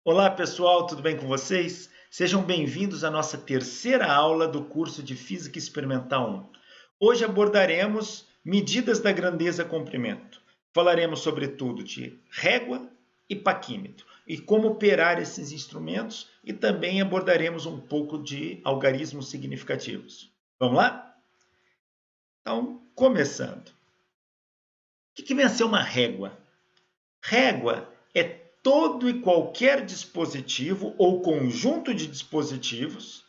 Olá pessoal, tudo bem com vocês? Sejam bem-vindos à nossa terceira aula do curso de Física Experimental 1. Hoje abordaremos medidas da grandeza-comprimento. Falaremos sobretudo de régua e paquímetro e como operar esses instrumentos e também abordaremos um pouco de algarismos significativos. Vamos lá? Então, começando. O que vem a ser uma régua? Régua é todo e qualquer dispositivo ou conjunto de dispositivos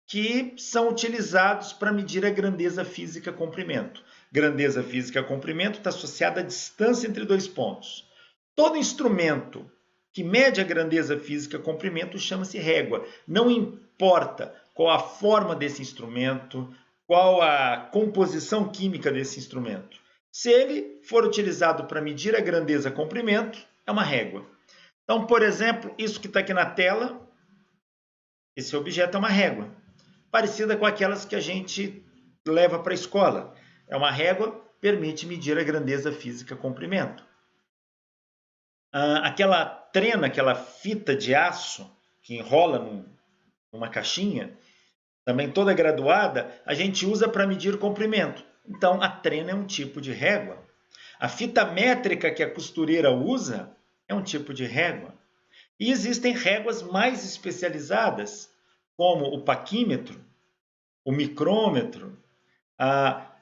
que são utilizados para medir a grandeza física comprimento. Grandeza física comprimento está associada à distância entre dois pontos. Todo instrumento que mede a grandeza física comprimento chama-se régua. Não importa qual a forma desse instrumento, qual a composição química desse instrumento. Se ele for utilizado para medir a grandeza comprimento, é uma régua. Então, por exemplo, isso que está aqui na tela, esse objeto é uma régua, parecida com aquelas que a gente leva para a escola. É uma régua, permite medir a grandeza física comprimento. Aquela trena, aquela fita de aço que enrola numa caixinha, também toda graduada, a gente usa para medir comprimento. Então, a trena é um tipo de régua. A fita métrica que a costureira usa é um tipo de régua. E existem réguas mais especializadas, como o paquímetro, o micrômetro,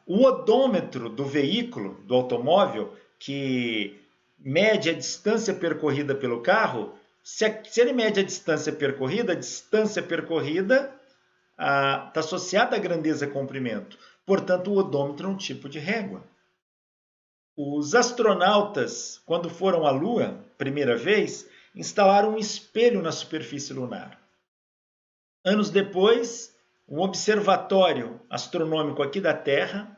o odômetro do veículo, do automóvel, que mede a distância percorrida pelo carro. Se ele mede a distância percorrida está associada à grandeza comprimento. Portanto, o odômetro é um tipo de régua. Os astronautas, quando foram à Lua, primeira vez, instalaram um espelho na superfície lunar. Anos depois, um observatório astronômico aqui da Terra,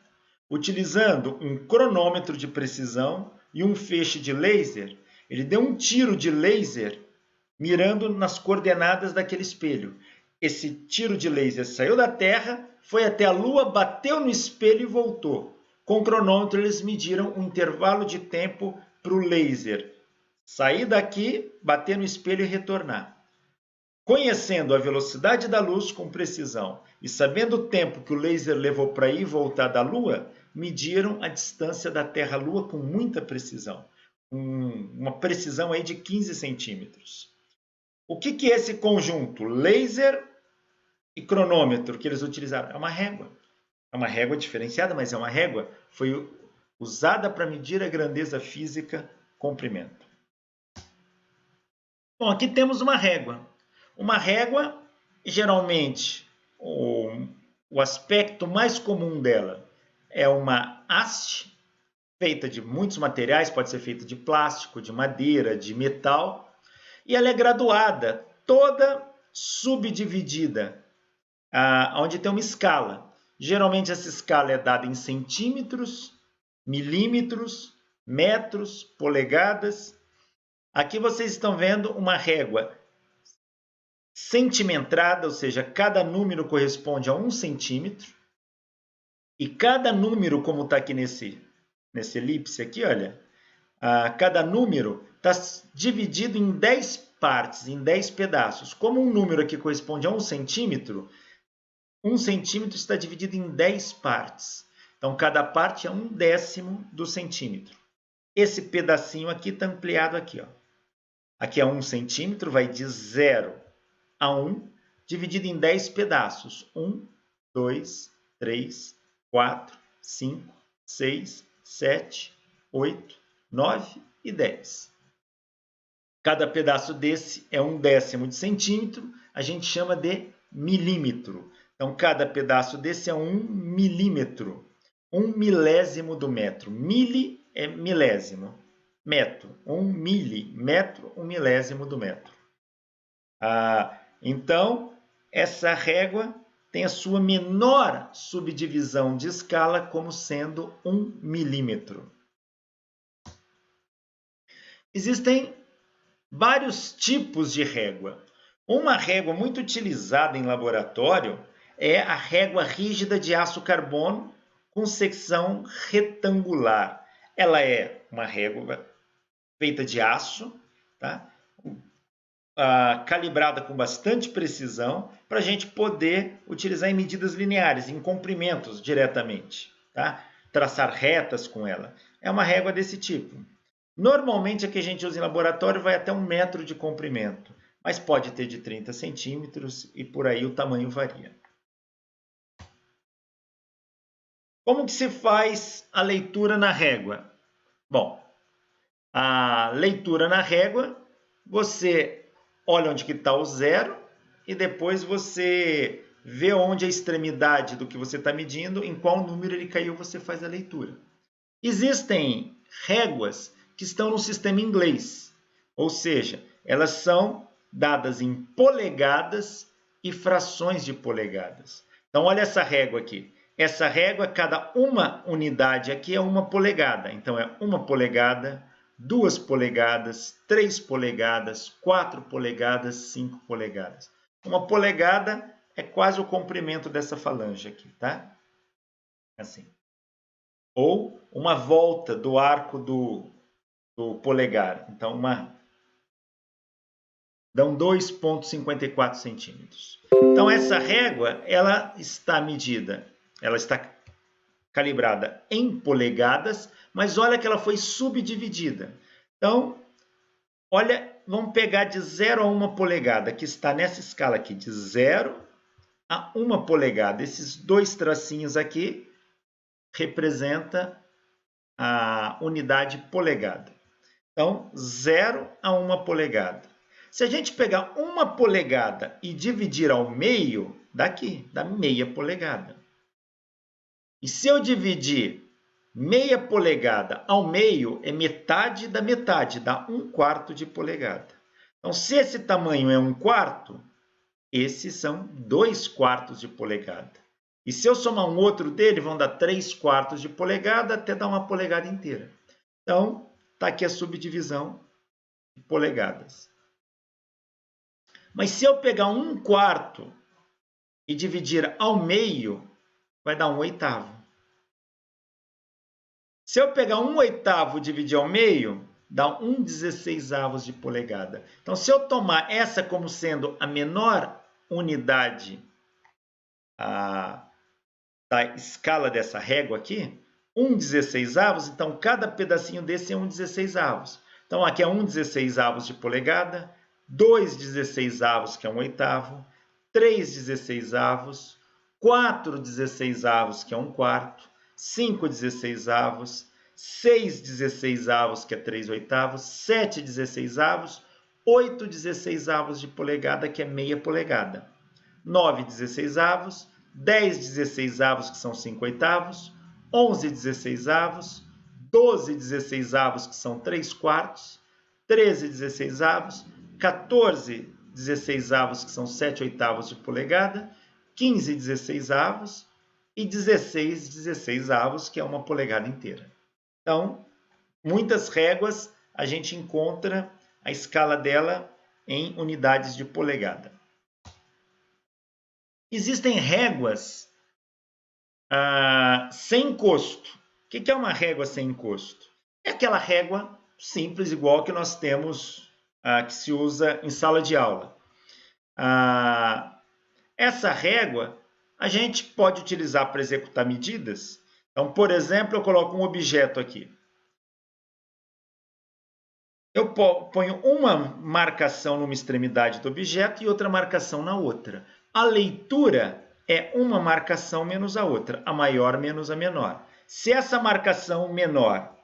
utilizando um cronômetro de precisão e um feixe de laser, ele deu um tiro de laser mirando nas coordenadas daquele espelho. Esse tiro de laser saiu da Terra, foi até a Lua, bateu no espelho e voltou. Com o cronômetro, eles mediram o intervalo de tempo para o laser sair daqui, bater no espelho e retornar. Conhecendo a velocidade da luz com precisão e sabendo o tempo que o laser levou para ir e voltar da Lua, mediram a distância da Terra à Lua com muita precisão. Uma precisão aí de 15 centímetros. O que é esse conjunto? Laser e cronômetro que eles utilizaram? É uma régua. É uma régua diferenciada, mas é uma régua. Foi usada para medir a grandeza física comprimento. Bom, aqui temos uma régua. Uma régua, geralmente, o aspecto mais comum dela é uma haste feita de muitos materiais, pode ser feita de plástico, de madeira, de metal, e ela é graduada, toda subdividida, onde tem uma escala. Geralmente essa escala é dada em centímetros, milímetros, metros, polegadas. Aqui vocês estão vendo uma régua centimetrada, ou seja, cada número corresponde a 1 centímetro. E cada número, como está aqui nesse elipse aqui, olha, cada número está dividido em 10 partes, em 10 pedaços. Como um número aqui corresponde a 1 centímetro está dividido em 10 partes. Então, cada parte é 1/10 do centímetro. Esse pedacinho aqui está ampliado aqui. Ó. Aqui é 1 centímetro, vai de 0 a 1, dividido em 10 pedaços. 1, 2, 3, 4, 5, 6, 7, 8, 9 e 10. Cada pedaço desse é 1/10 de centímetro, a gente chama de milímetro. Então, cada pedaço desse é 1 milímetro, 1 milésimo do metro. Mili é milésimo, metro, 1 milímetro, 1 milésimo do metro. Então, essa régua tem a sua menor subdivisão de escala como sendo 1 milímetro. Existem vários tipos de régua. Uma régua muito utilizada em laboratório é a régua rígida de aço carbono com secção retangular. Ela é uma régua feita de aço, tá? calibrada com bastante precisão para a gente poder utilizar em medidas lineares, em comprimentos diretamente, tá? Traçar retas com ela. É uma régua desse tipo. Normalmente a que a gente usa em laboratório vai até 1 metro de comprimento, mas pode ter de 30 centímetros e por aí o tamanho varia. Como que se faz a leitura na régua? Bom, a leitura na régua, você olha onde que está o zero e depois você vê onde a extremidade do que você está medindo, em qual número ele caiu, você faz a leitura. Existem réguas que estão no sistema inglês, ou seja, elas são dadas em polegadas e frações de polegadas. Então, olha essa régua aqui. Essa régua, cada uma unidade aqui é 1 polegada. Então, é 1 polegada, 2 polegadas, 3 polegadas, 4 polegadas, 5 polegadas. 1 polegada é quase o comprimento dessa falange aqui, tá? Assim. Ou uma volta do arco do polegar. Então, dão 2,54 centímetros. Então, essa régua, ela está medida, ela está calibrada em polegadas, mas olha que ela foi subdividida. Então, olha, vamos pegar de 0 a 1 polegada, que está nessa escala aqui, de 0 a 1 polegada. Esses dois tracinhos aqui representam a unidade polegada. Então, 0 a 1 polegada. Se a gente pegar 1 polegada e dividir ao meio, daqui, dá meia polegada. E se eu dividir meia polegada ao meio, é metade da metade, dá 1/4 de polegada. Então, se esse tamanho é 1/4, esses são 2/4 de polegada. E se eu somar um outro dele, vão dar 3/4 de polegada até dar 1 polegada inteira. Então, está aqui a subdivisão de polegadas. Mas se eu pegar 1/4 e dividir ao meio, vai dar 1/8. Se eu pegar 1/8 e dividir ao meio, dá 1/16 de polegada. Então, se eu tomar essa como sendo a menor unidade da escala dessa régua aqui, 1/16, então cada pedacinho desse é 1/16. Então, aqui é 1/16 de polegada, 2/16, que é 1/8, 3/16, 4/16, que é 1/4, 5/16, 6/16, que é 3/8, 7/16, 8/16 de polegada, que é meia polegada, 9/16, 10/16, que são 5/8, 11/16, 12/16, que são 3/4, 13/16, 14/16, que são 7/8 de polegada, 15/16 e 16/16, que é 1 polegada inteira. Então, muitas réguas a gente encontra a escala dela em unidades de polegada. Existem réguas sem encosto. O que é uma régua sem encosto? É aquela régua simples, igual que nós temos, que se usa em sala de aula. Essa régua a gente pode utilizar para executar medidas. Então, por exemplo, eu coloco um objeto aqui. Eu ponho uma marcação numa extremidade do objeto e outra marcação na outra. A leitura é uma marcação menos a outra, a maior menos a menor. Se essa marcação menor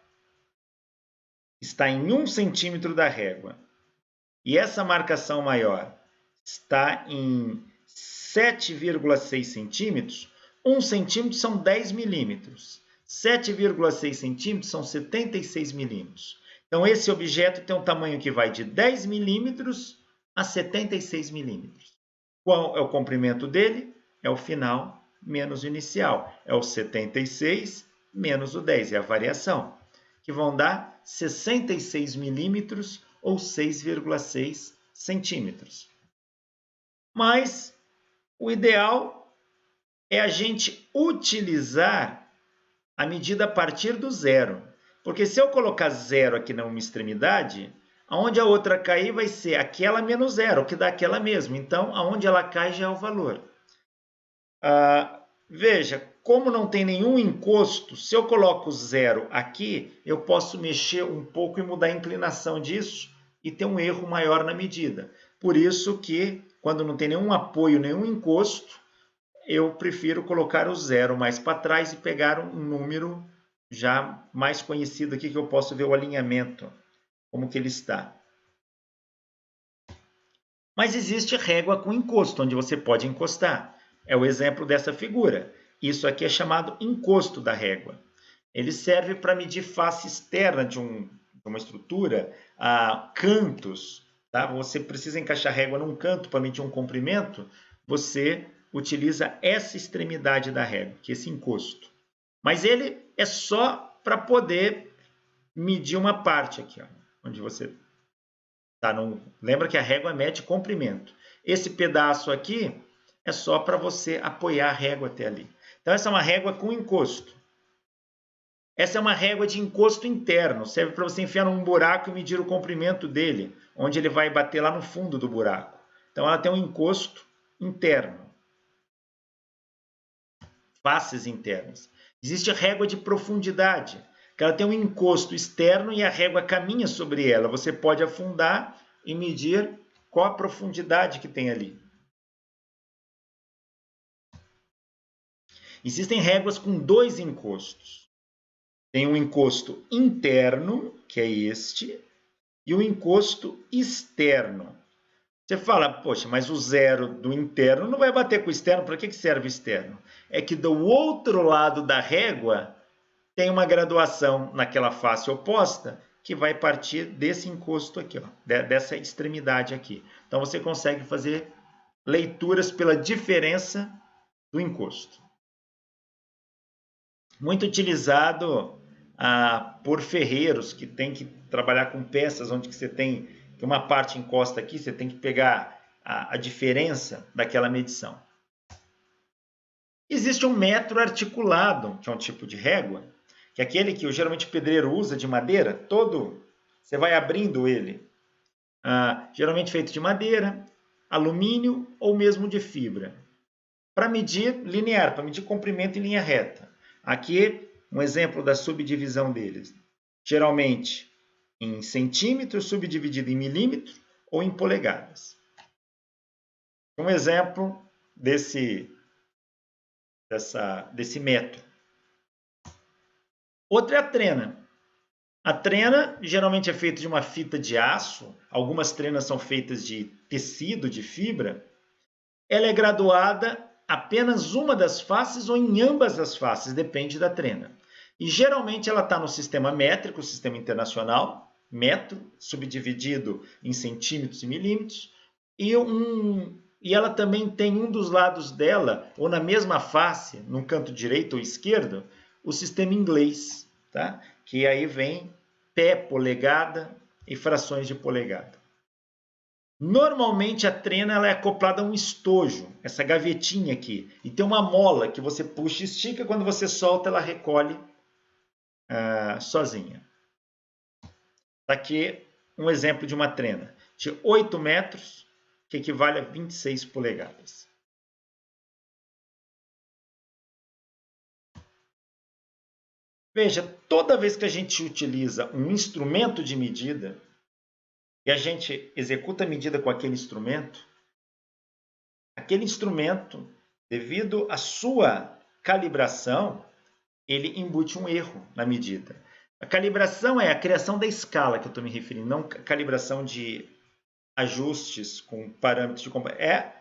está em 1 centímetro da régua e essa marcação maior está em 7,6 centímetros, 1 centímetro são 10 milímetros. 7,6 centímetros são 76 milímetros. Então, esse objeto tem um tamanho que vai de 10 milímetros a 76 milímetros. Qual é o comprimento dele? É o final menos o inicial. É o 76 menos o 10, é a variação, que vão dar 66 milímetros ou 6,6 centímetros. Mas o ideal é a gente utilizar a medida a partir do zero. Porque se eu colocar zero aqui numa extremidade, Aonde a outra cair vai ser aquela menos zero, que dá aquela mesma. Então, aonde ela cai já é o valor. Veja, como não tem nenhum encosto, se eu coloco zero aqui, eu posso mexer um pouco e mudar a inclinação disso e ter um erro maior na medida. Por isso que, quando não tem nenhum apoio, nenhum encosto, eu prefiro colocar o zero mais para trás e pegar um número já mais conhecido aqui, que eu posso ver o alinhamento, como que ele está. Mas existe régua com encosto, onde você pode encostar. É o exemplo dessa figura. Isso aqui é chamado encosto da régua. Ele serve para medir face externa de uma estrutura, cantos. Tá? Você precisa encaixar a régua num canto para medir um comprimento, você utiliza essa extremidade da régua, que é esse encosto. Mas ele é só para poder medir uma parte aqui, ó, onde você está. Lembra que a régua mede comprimento. Esse pedaço aqui é só para você apoiar a régua até ali. Então, essa é uma régua com encosto. Essa é uma régua de encosto interno. Serve para você enfiar num buraco e medir o comprimento dele, onde ele vai bater lá no fundo do buraco. Então, ela tem um encosto interno. Faces internas. Existe a régua de profundidade, que ela tem um encosto externo e a régua caminha sobre ela. Você pode afundar e medir qual a profundidade que tem ali. Existem réguas com dois encostos. Tem um encosto interno, que é este, e o encosto externo. Você fala, poxa, mas o zero do interno não vai bater com o externo, para que serve o externo? É que do outro lado da régua tem uma graduação naquela face oposta que vai partir desse encosto aqui, ó, dessa extremidade aqui. Então você consegue fazer leituras pela diferença do encosto. Muito utilizado por ferreiros que tem que trabalhar com peças onde que você tem que uma parte encosta aqui, você tem que pegar a diferença daquela medição. Existe um metro articulado, que é um tipo de régua, que é aquele que geralmente o pedreiro usa de madeira, você vai abrindo ele, geralmente feito de madeira, alumínio ou mesmo de fibra, para medir linear, para medir comprimento em linha reta. Aqui, um exemplo da subdivisão deles, geralmente em centímetros, subdividido em milímetros ou em polegadas. Um exemplo desse metro. Outra é a trena. A trena geralmente é feita de uma fita de aço, algumas trenas são feitas de tecido, de fibra. Ela é graduada apenas uma das faces ou em ambas as faces, depende da trena. E geralmente ela está no sistema métrico, sistema internacional, metro, subdividido em centímetros e milímetros, e ela também tem um dos lados dela, ou na mesma face, no canto direito ou esquerdo, o sistema inglês, tá? Que aí vem pé, polegada e frações de polegada. Normalmente a trena ela é acoplada a um estojo, essa gavetinha aqui, e tem uma mola que você puxa e estica, quando você solta ela recolhe sozinha. Aqui um exemplo de uma trena de 8 metros, que equivale a 26 polegadas. Veja, toda vez que a gente utiliza um instrumento de medida e a gente executa a medida com aquele instrumento, devido à sua calibração, ele embute um erro na medida. A calibração é a criação da escala que eu estou me referindo, não a calibração de ajustes com parâmetros de comparação. É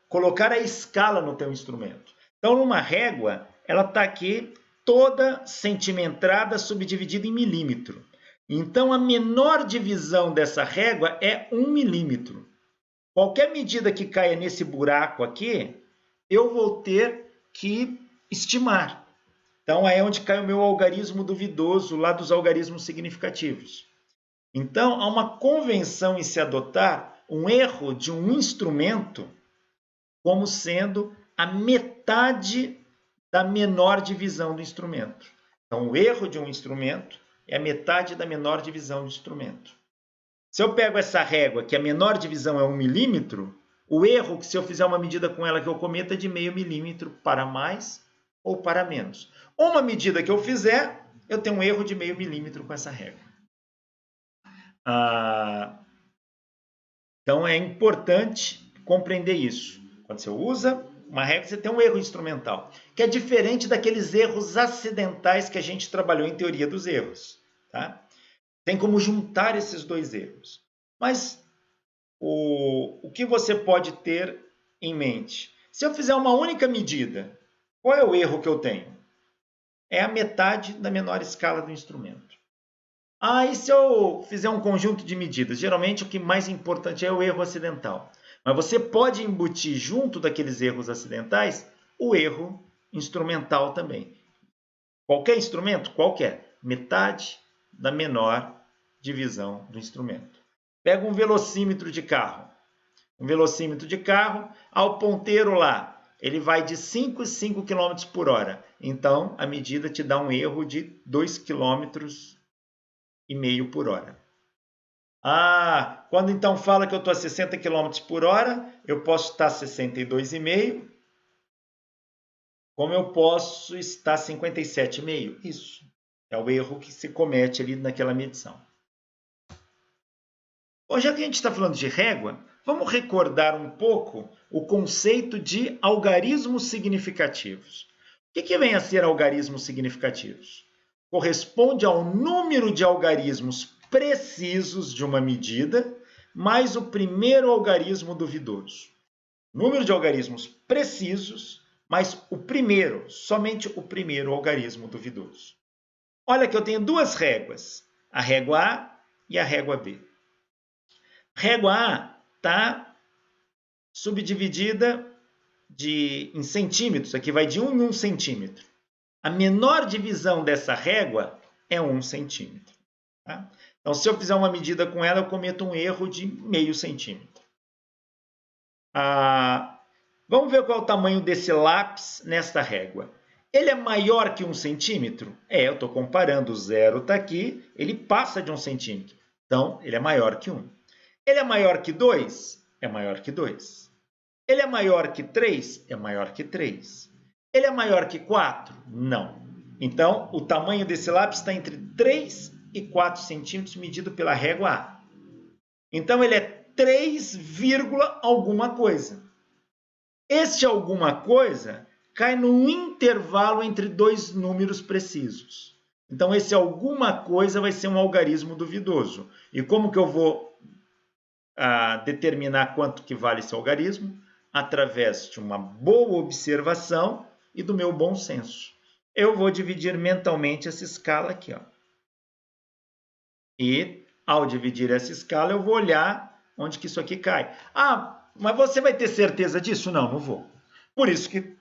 colocar a escala no teu instrumento. Então, numa régua, ela está aqui toda centimetrada, subdividida em milímetro. Então, a menor divisão dessa régua é 1 milímetro. Qualquer medida que caia nesse buraco aqui, eu vou ter que estimar. Então, aí é onde cai o meu algarismo duvidoso, lá dos algarismos significativos. Então, há uma convenção em se adotar um erro de um instrumento como sendo a metade da menor divisão do instrumento. Então, o erro de um instrumento é a metade da menor divisão do instrumento. Se eu pego essa régua, que a menor divisão é 1 milímetro, o erro, que se eu fizer uma medida com ela que eu cometo, é de meio milímetro para mais ou para menos. Uma medida que eu fizer, eu tenho um erro de meio milímetro com essa régua. Então é importante compreender isso. Quando você usa uma régua, você tem um erro instrumental, que é diferente daqueles erros acidentais que a gente trabalhou em teoria dos erros. Tá? Tem como juntar esses dois erros. Mas o que você pode ter em mente? Se eu fizer uma única medida, qual é o erro que eu tenho? É a metade da menor escala do instrumento. E se eu fizer um conjunto de medidas? Geralmente o que mais importante é o erro acidental. Mas você pode embutir junto daqueles erros acidentais o erro instrumental também. Qualquer instrumento? Qualquer. Metade da menor divisão do instrumento. Pega um velocímetro de carro. Um velocímetro de carro, ao ponteiro lá, ele vai de 5 a 5 km por hora. Então, a medida te dá um erro de 2,5 km por hora. Quando então fala que eu estou a 60 km por hora, eu posso estar a 62,5, como eu posso estar a 57,5. Isso é o erro que se comete ali naquela medição. Hoje, já que a gente está falando de régua, vamos recordar um pouco o conceito de algarismos significativos. O que vem a ser algarismos significativos? Corresponde ao número de algarismos precisos de uma medida, mais o primeiro algarismo duvidoso. Número de algarismos precisos, mais o primeiro, somente o primeiro algarismo duvidoso. Olha que eu tenho duas réguas, a régua A e a régua B. Régua A está subdividida em centímetros, aqui vai de 1 em 1 centímetro. A menor divisão dessa régua é 1 centímetro. Tá? Então, se eu fizer uma medida com ela, eu cometo um erro de meio centímetro. Vamos ver qual é o tamanho desse lápis nesta régua. Ele é maior que 1 centímetro? Eu estou comparando, o zero está aqui, ele passa de 1 centímetro. Então, ele é maior que 1. Ele é maior que 2? É maior que 2. Ele é maior que 3? É maior que 3. Ele é maior que 4? Não. Então, o tamanho desse lápis está entre 3 e 4 centímetros, medido pela régua A. Então, ele é 3, alguma coisa. Este alguma coisa cai no intervalo entre dois números precisos. Então, esse alguma coisa vai ser um algarismo duvidoso. E como que eu vou determinar quanto que vale esse algarismo? Através de uma boa observação e do meu bom senso. Eu vou dividir mentalmente essa escala aqui. E, ao dividir essa escala, eu vou olhar onde que isso aqui cai. Mas você vai ter certeza disso? Não, não vou. Por isso que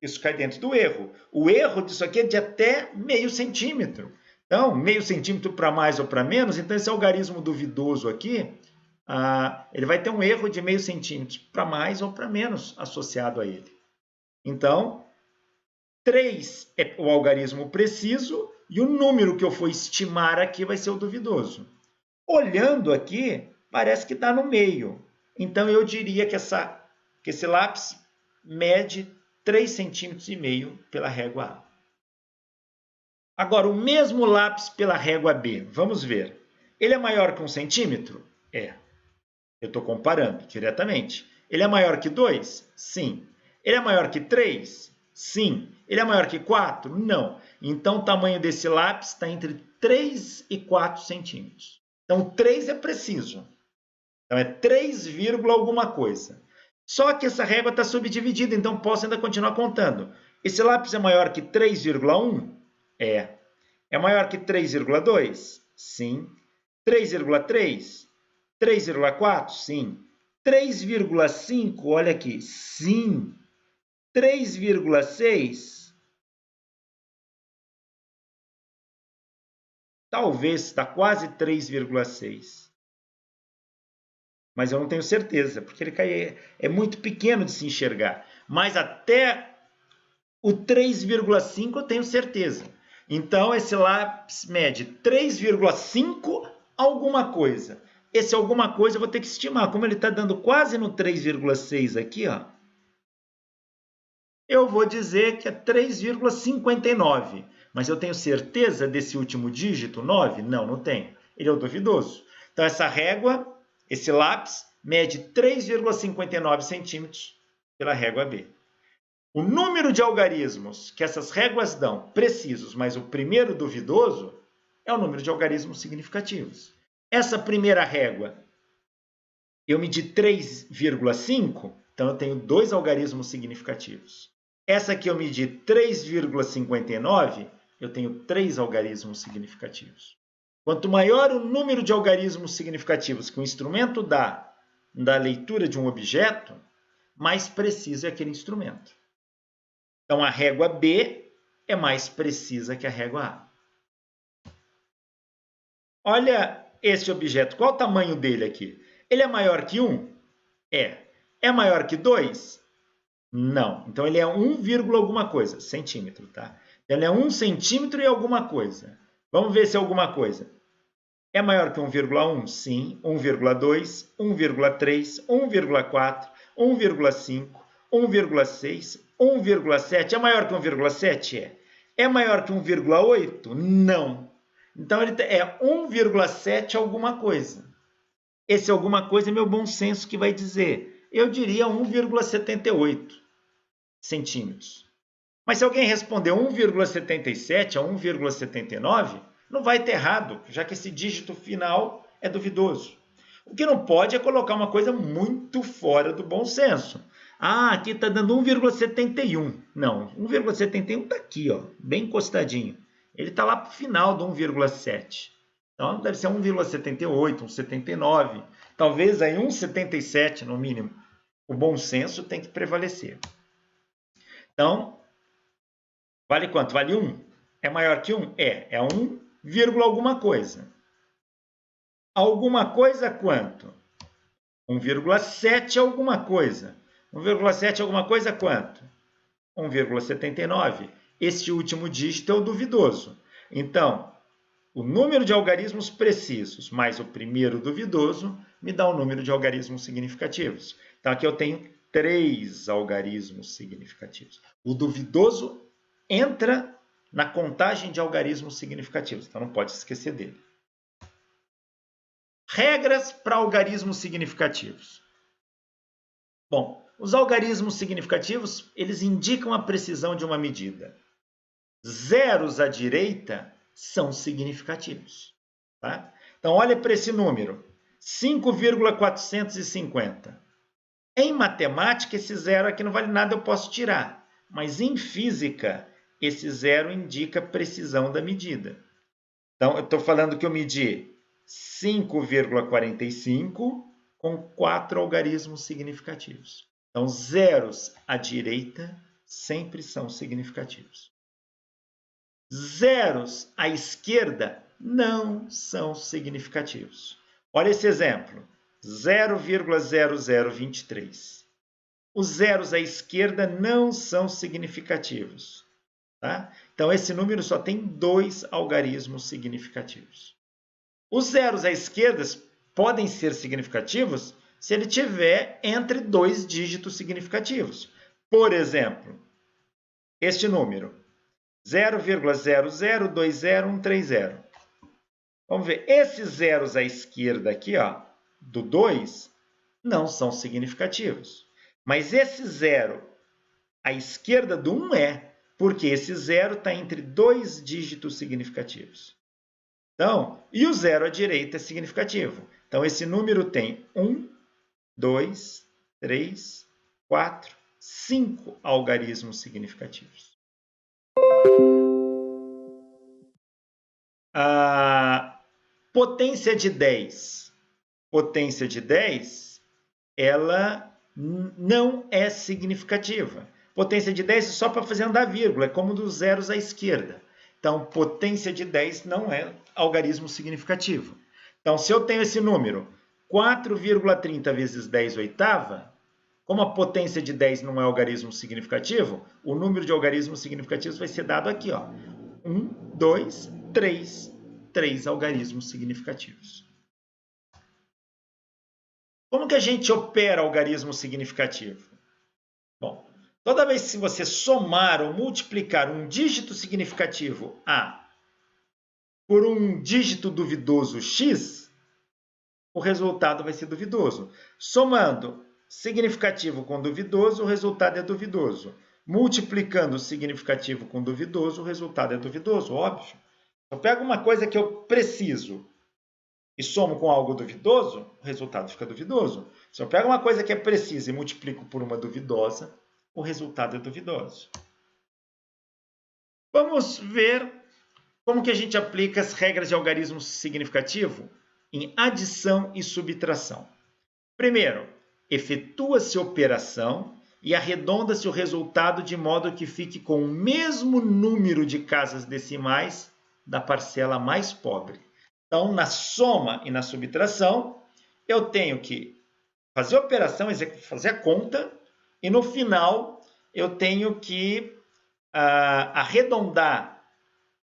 isso cai dentro do erro. O erro disso aqui é de até meio centímetro. Então, meio centímetro para mais ou para menos, então esse algarismo duvidoso aqui, ele vai ter um erro de meio centímetro para mais ou para menos associado a ele. Então, 3 é o algarismo preciso e o número que eu for estimar aqui vai ser o duvidoso. Olhando aqui, parece que está no meio. Então, eu diria que esse lápis mede 3,5 cm pela régua A. Agora, o mesmo lápis pela régua B. Vamos ver. Ele é maior que 1 centímetro? É. Eu estou comparando diretamente. Ele é maior que 2? Sim. Ele é maior que 3? Sim. Ele é maior que 4? Não. Então, o tamanho desse lápis está entre 3 e 4 centímetros. Então, 3 é preciso. Então, é 3, alguma coisa. Só que essa régua está subdividida, então posso ainda continuar contando. Esse lápis é maior que 3,1? É. É maior que 3,2? Sim. 3,3? 3,4? Sim. 3,5? Olha aqui. Sim. 3,6? Talvez está quase 3,6. Mas eu não tenho certeza, porque ele é muito pequeno de se enxergar. Mas até o 3,5 eu tenho certeza. Então, esse lápis mede 3,5 alguma coisa. esse alguma coisa eu vou ter que estimar. Como ele está dando quase no 3,6 aqui, ó, eu vou dizer que é 3,59. Mas eu tenho certeza desse último dígito, 9? Não, não tenho. Ele é o duvidoso. Então, essa régua, esse lápis, mede 3,59 centímetros pela régua B. O número de algarismos que essas réguas dão precisos, mas o primeiro duvidoso, é o número de algarismos significativos. Essa primeira régua, eu medi 3,5, então eu tenho 2 algarismos significativos. Essa aqui eu medi 3,59, eu tenho 3 algarismos significativos. Quanto maior o número de algarismos significativos que o instrumento dá da leitura de um objeto, mais preciso é aquele instrumento. Então, a régua B é mais precisa que a régua A. Olha esse objeto, qual o tamanho dele aqui? Ele é maior que 1? É. É maior que 2? Não. Então, ele é 1, alguma coisa, centímetro, tá? Ele é 1 centímetro e alguma coisa. Vamos ver se é alguma coisa. É maior que 1,1? Sim. 1,2, 1,3, 1,4, 1,5, 1,6, 1,7. É maior que 1,7? É. É maior que 1,8? Não. Então, ele é 1,7 alguma coisa. Esse alguma coisa é meu bom senso que vai dizer. Eu diria 1,78 centímetros. Mas se alguém responder 1,77 a 1,79, não vai ter errado, já que esse dígito final é duvidoso. O que não pode é colocar uma coisa muito fora do bom senso. Ah, aqui está dando 1,71. Não, 1,71 está aqui, ó, bem encostadinho. Ele está lá para o final do 1,7. Então, deve ser 1,78, 1,79. Talvez aí 1,77 no mínimo. O bom senso tem que prevalecer. Então, vale quanto? Vale 1? É maior que 1? É 1, alguma coisa. Alguma coisa quanto? 1,7 alguma coisa. 1,7 alguma coisa quanto? 1,79. Este último dígito é o duvidoso. Então, o número de algarismos precisos mais o primeiro duvidoso me dá o número de algarismos significativos. Então, aqui eu tenho 3 algarismos significativos. O duvidoso entra na contagem de algarismos significativos, então não pode esquecer dele. Regras para algarismos significativos. Bom, os algarismos significativos, eles indicam a precisão de uma medida. Zeros à direita são significativos. Tá? Então, olha para esse número, 5,450. Em matemática, esse zero aqui não vale nada, eu posso tirar. Mas em física, esse zero indica a precisão da medida. Então, eu estou falando que eu medi 5,45 com 4 algarismos significativos. Então, zeros à direita sempre são significativos. Zeros à esquerda não são significativos. Olha esse exemplo, 0,0023. Os zeros à esquerda não são significativos. Tá? Então, esse número só tem 2 algarismos significativos. Os zeros à esquerda podem ser significativos se ele tiver entre 2 dígitos significativos. Por exemplo, este número, 0,0020130. Vamos ver, esses zeros à esquerda aqui, ó, do 2, não são significativos. Mas esse zero à esquerda do 1 é, porque esse zero está entre 2 dígitos significativos. Então, e o zero à direita é significativo. Então, esse número tem 1, 2, 3, 4, 5 algarismos significativos. A potência de 10. Potência de 10, ela não é significativa. Potência de 10 é só para fazer andar vírgula, é como dos zeros à esquerda. Então, potência de 10 não é algarismo significativo. Então, se eu tenho esse número, 4,30 vezes 10 oitava, como a potência de 10 não é algarismo significativo, o número de algarismos significativos vai ser dado aqui, ó. 1, 2, 3. 3 algarismos significativos. Como que a gente opera algarismo significativo? Bom, toda vez que você somar ou multiplicar um dígito significativo A por um dígito duvidoso X, o resultado vai ser duvidoso. Somando significativo com duvidoso, o resultado é duvidoso. Multiplicando significativo com duvidoso, o resultado é duvidoso, óbvio. Eu pego uma coisa que eu preciso e somo com algo duvidoso, o resultado fica duvidoso. Se eu pego uma coisa que é precisa e multiplico por uma duvidosa, o resultado é duvidoso. Vamos ver como que a gente aplica as regras de algarismo significativo em adição e subtração. Primeiro, efetua-se operação e arredonda-se o resultado de modo que fique com o mesmo número de casas decimais da parcela mais pobre. Então, na soma e na subtração, eu tenho que fazer a operação, fazer a conta, e no final eu tenho que arredondar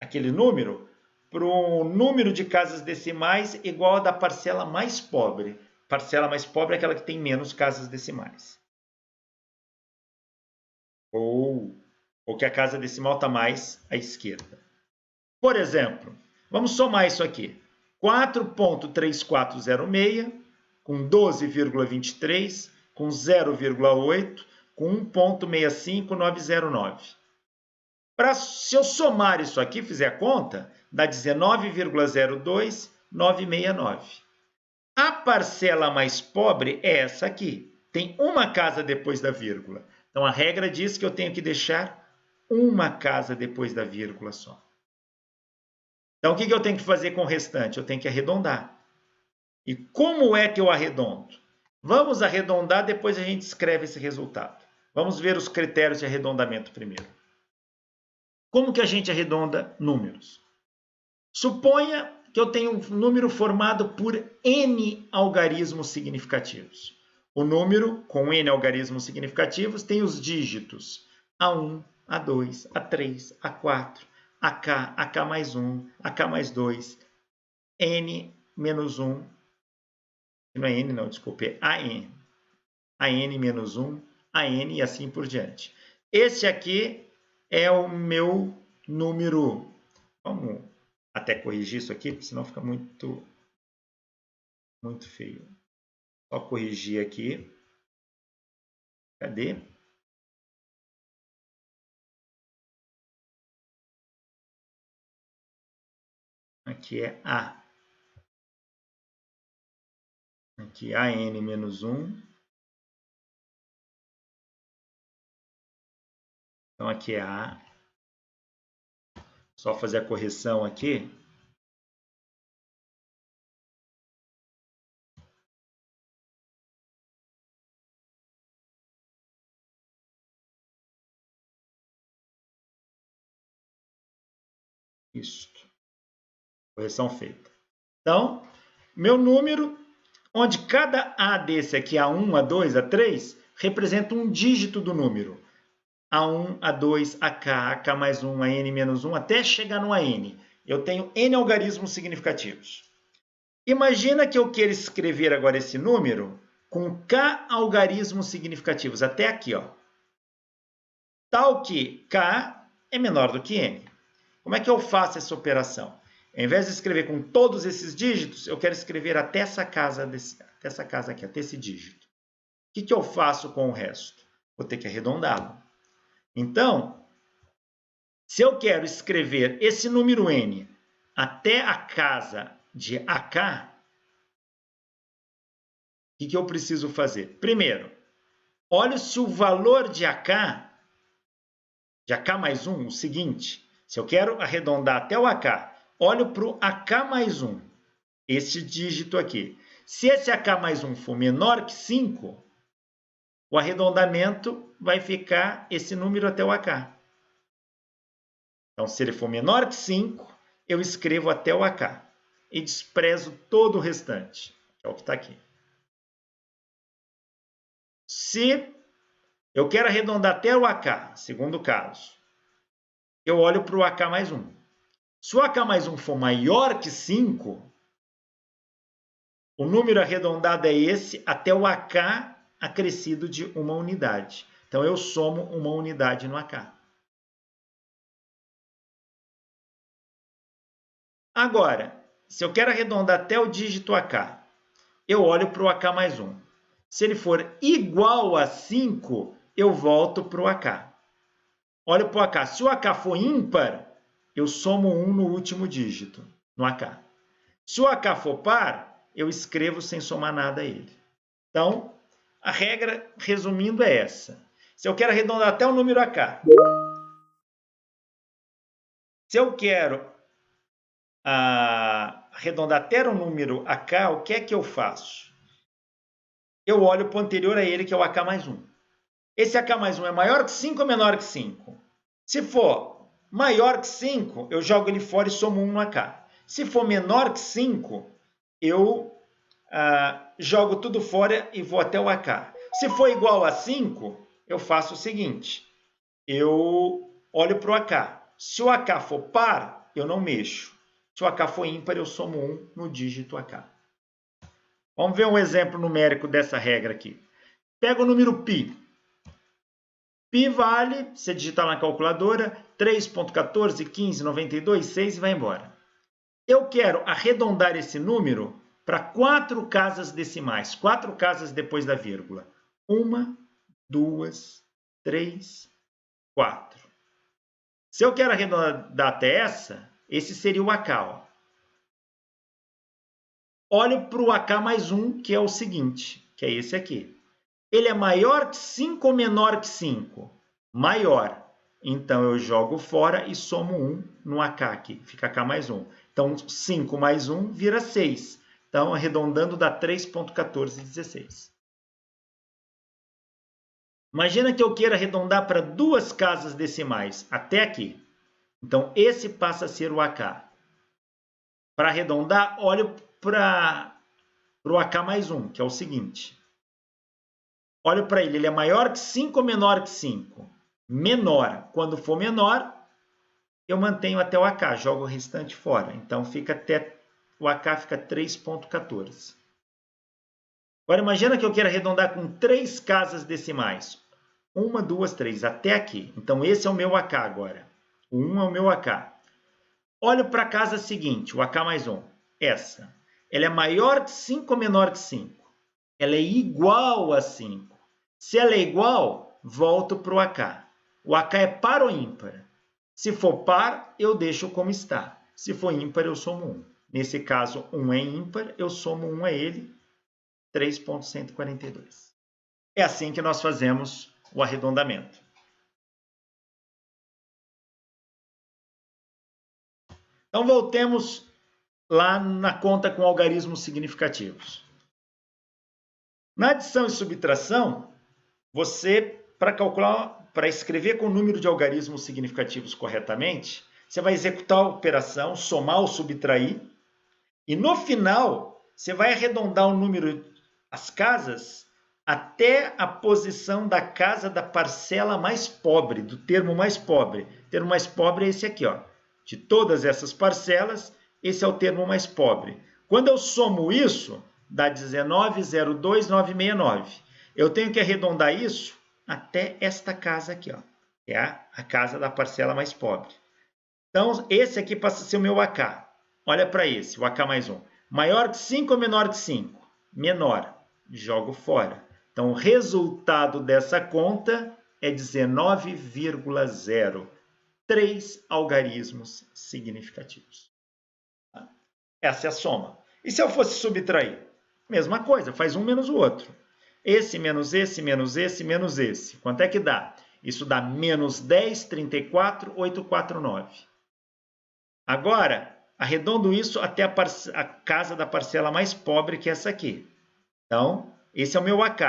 aquele número para o número de casas decimais igual a da parcela mais pobre. Parcela mais pobre é aquela que tem menos casas decimais. Ou que a casa decimal está mais à esquerda. Por exemplo, vamos somar isso aqui. 4.3406 com 12,23, com 0,8, com 1.65909. Se eu somar isso aqui, fizer a conta, dá 19,02969. A parcela mais pobre é essa aqui. Tem uma casa depois da vírgula. Então, a regra diz que eu tenho que deixar uma casa depois da vírgula só. Então, o que eu tenho que fazer com o restante? Eu tenho que arredondar. E como é que eu arredondo? Vamos arredondar, depois a gente escreve esse resultado. Vamos ver os critérios de arredondamento primeiro. Como que a gente arredonda números? Suponha que eu tenho um número formado por N algarismos significativos. O número com N algarismos significativos tem os dígitos A1, A2, A3, A4, AK, AK mais 1, AK mais 2, N menos 1, não é N não, desculpe, é AN. AN menos 1, AN e assim por diante. Esse aqui é o meu número. Vamos até corrigir isso aqui, porque senão fica muito feio. Só corrigir aqui. Cadê? Aqui é A. Aqui AN menos 1. Então aqui é A. Só fazer a correção aqui. Isto. Correção feita. Então, meu número, onde cada A desse aqui, A1, A2, A3, representa um dígito do número. A1, A2, AK, AK mais 1, AN menos 1, até chegar no AN. Eu tenho N algarismos significativos. Imagina que eu queira escrever agora esse número com K algarismos significativos, até aqui, ó. Tal que K é menor do que N. Como é que eu faço essa operação? Ao invés de escrever com todos esses dígitos, eu quero escrever até essa casa aqui, até esse dígito. O que eu faço com o resto? Vou ter que arredondá-lo. Então, se eu quero escrever esse número N até a casa de AK, o que eu preciso fazer? Primeiro, olha se o valor de AK mais 1, o seguinte, se eu quero arredondar até o AK, olho para o AK mais 1, esse dígito aqui. Se esse AK mais 1 for menor que 5, o arredondamento vai ficar esse número até o AK. Então, se ele for menor que 5, eu escrevo até o AK e desprezo todo o restante, que é o que está aqui. Se eu quero arredondar até o AK, segundo caso, eu olho para o AK mais 1. Se o AK mais 1 for maior que 5, O número arredondado é esse até o AK acrescido de uma unidade. Então, eu somo uma unidade no AK. Agora, se eu quero arredondar até o dígito AK, eu olho para o AK mais 1. Se ele for igual a 5, eu volto para o AK. Olho para o AK. Se o AK for ímpar, eu somo 1 no último dígito, no AK. Se o AK for par, eu escrevo sem somar nada a ele. Então, a regra, resumindo, é essa. Se eu quero arredondar até o número AK, se eu quero arredondar até o número AK, o que é que eu faço? Eu olho para o anterior a ele, que é o AK mais 1. Esse AK mais 1 é maior que 5 ou menor que 5? Se for maior que 5, eu jogo ele fora e somo 1 no AK. Se for menor que 5, eu jogo tudo fora e vou até o AK. Se for igual a 5, eu faço o seguinte. Eu olho para o AK. Se o AK for par, eu não mexo. Se o AK for ímpar, eu somo 1 no dígito AK. Vamos ver um exemplo numérico dessa regra aqui. Pega o número π. Π vale, você digitar na calculadora, 3,14, 15, 92, 6 e vai embora. Eu quero arredondar esse número para 4 casas decimais, 4 casas depois da vírgula. 1, 2, 3, 4. Se eu quero arredondar até essa, esse seria o AK. Ó. Olho para o AK mais 1, que é o seguinte, que é esse aqui. Ele é maior que 5 ou menor que 5? Maior. Então, eu jogo fora e somo 1 no AK aqui. Fica AK mais 1. Então, 5 mais 1 vira 6. Então, arredondando dá 3,1416. Imagina que eu queira arredondar para 2 casas decimais, até aqui. Então, esse passa a ser o AK. Para arredondar, olho para o AK mais 1, que é o seguinte. Olho para ele, ele é maior que 5 ou menor que 5? Menor. Quando for menor, eu mantenho até o AK, jogo o restante fora. Então, o AK fica 3,14. Agora, imagina que eu quero arredondar com 3 casas decimais. 1, 2, 3, até aqui. Então, esse é o meu AK agora. O 1 é o meu AK. Olho para a casa seguinte, o AK mais 1. Essa. Ela é maior que 5 ou menor que 5? Ela é igual a 5. Se ela é igual, volto para o AK. O AK é par ou ímpar? Se for par, eu deixo como está. Se for ímpar, eu somo 1. Nesse caso, 1 é ímpar, eu somo 1 a ele, 3,142. É assim que nós fazemos o arredondamento. Então, voltemos lá na conta com algarismos significativos. Na adição e subtração, você, para escrever com o número de algarismos significativos corretamente, você vai executar a operação, somar ou subtrair, e no final, você vai arredondar o número, as casas, até a posição da casa da parcela mais pobre, do termo mais pobre. O termo mais pobre é esse aqui, ó. De todas essas parcelas, esse é o termo mais pobre. Quando eu somo isso, dá 19,02969. Eu tenho que arredondar isso até esta casa aqui, ó. É a casa da parcela mais pobre. Então, esse aqui passa a ser o meu AK. Olha para esse, o AK mais 1. Maior que 5 ou menor que 5? Menor. Jogo fora. Então, o resultado dessa conta é 19,03 algarismos significativos. Essa é a soma. E se eu fosse subtrair? Mesma coisa, faz um menos o outro. Esse menos esse, menos esse, menos esse. Quanto é que dá? Isso dá menos 10,34,849. Agora, arredondo isso até a casa da parcela mais pobre, que é essa aqui. Então, esse é o meu AK.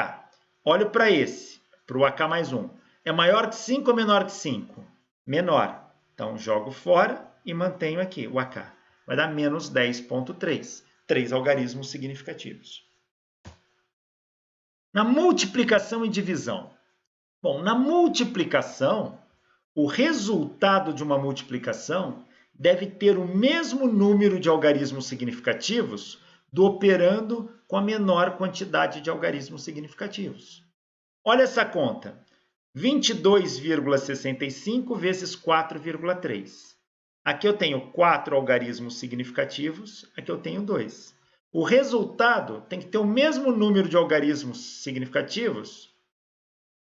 Olho para esse, para o AK mais 1. É maior que 5 ou menor que 5? Menor. Então, jogo fora e mantenho aqui o AK. Vai dar menos 10,3. 3 algarismos significativos. Na multiplicação e divisão. Bom, na multiplicação, o resultado de uma multiplicação deve ter o mesmo número de algarismos significativos do operando com a menor quantidade de algarismos significativos. Olha essa conta. 22,65 vezes 4,3. Aqui eu tenho 4 algarismos significativos, aqui eu tenho 2. O resultado tem que ter o mesmo número de algarismos significativos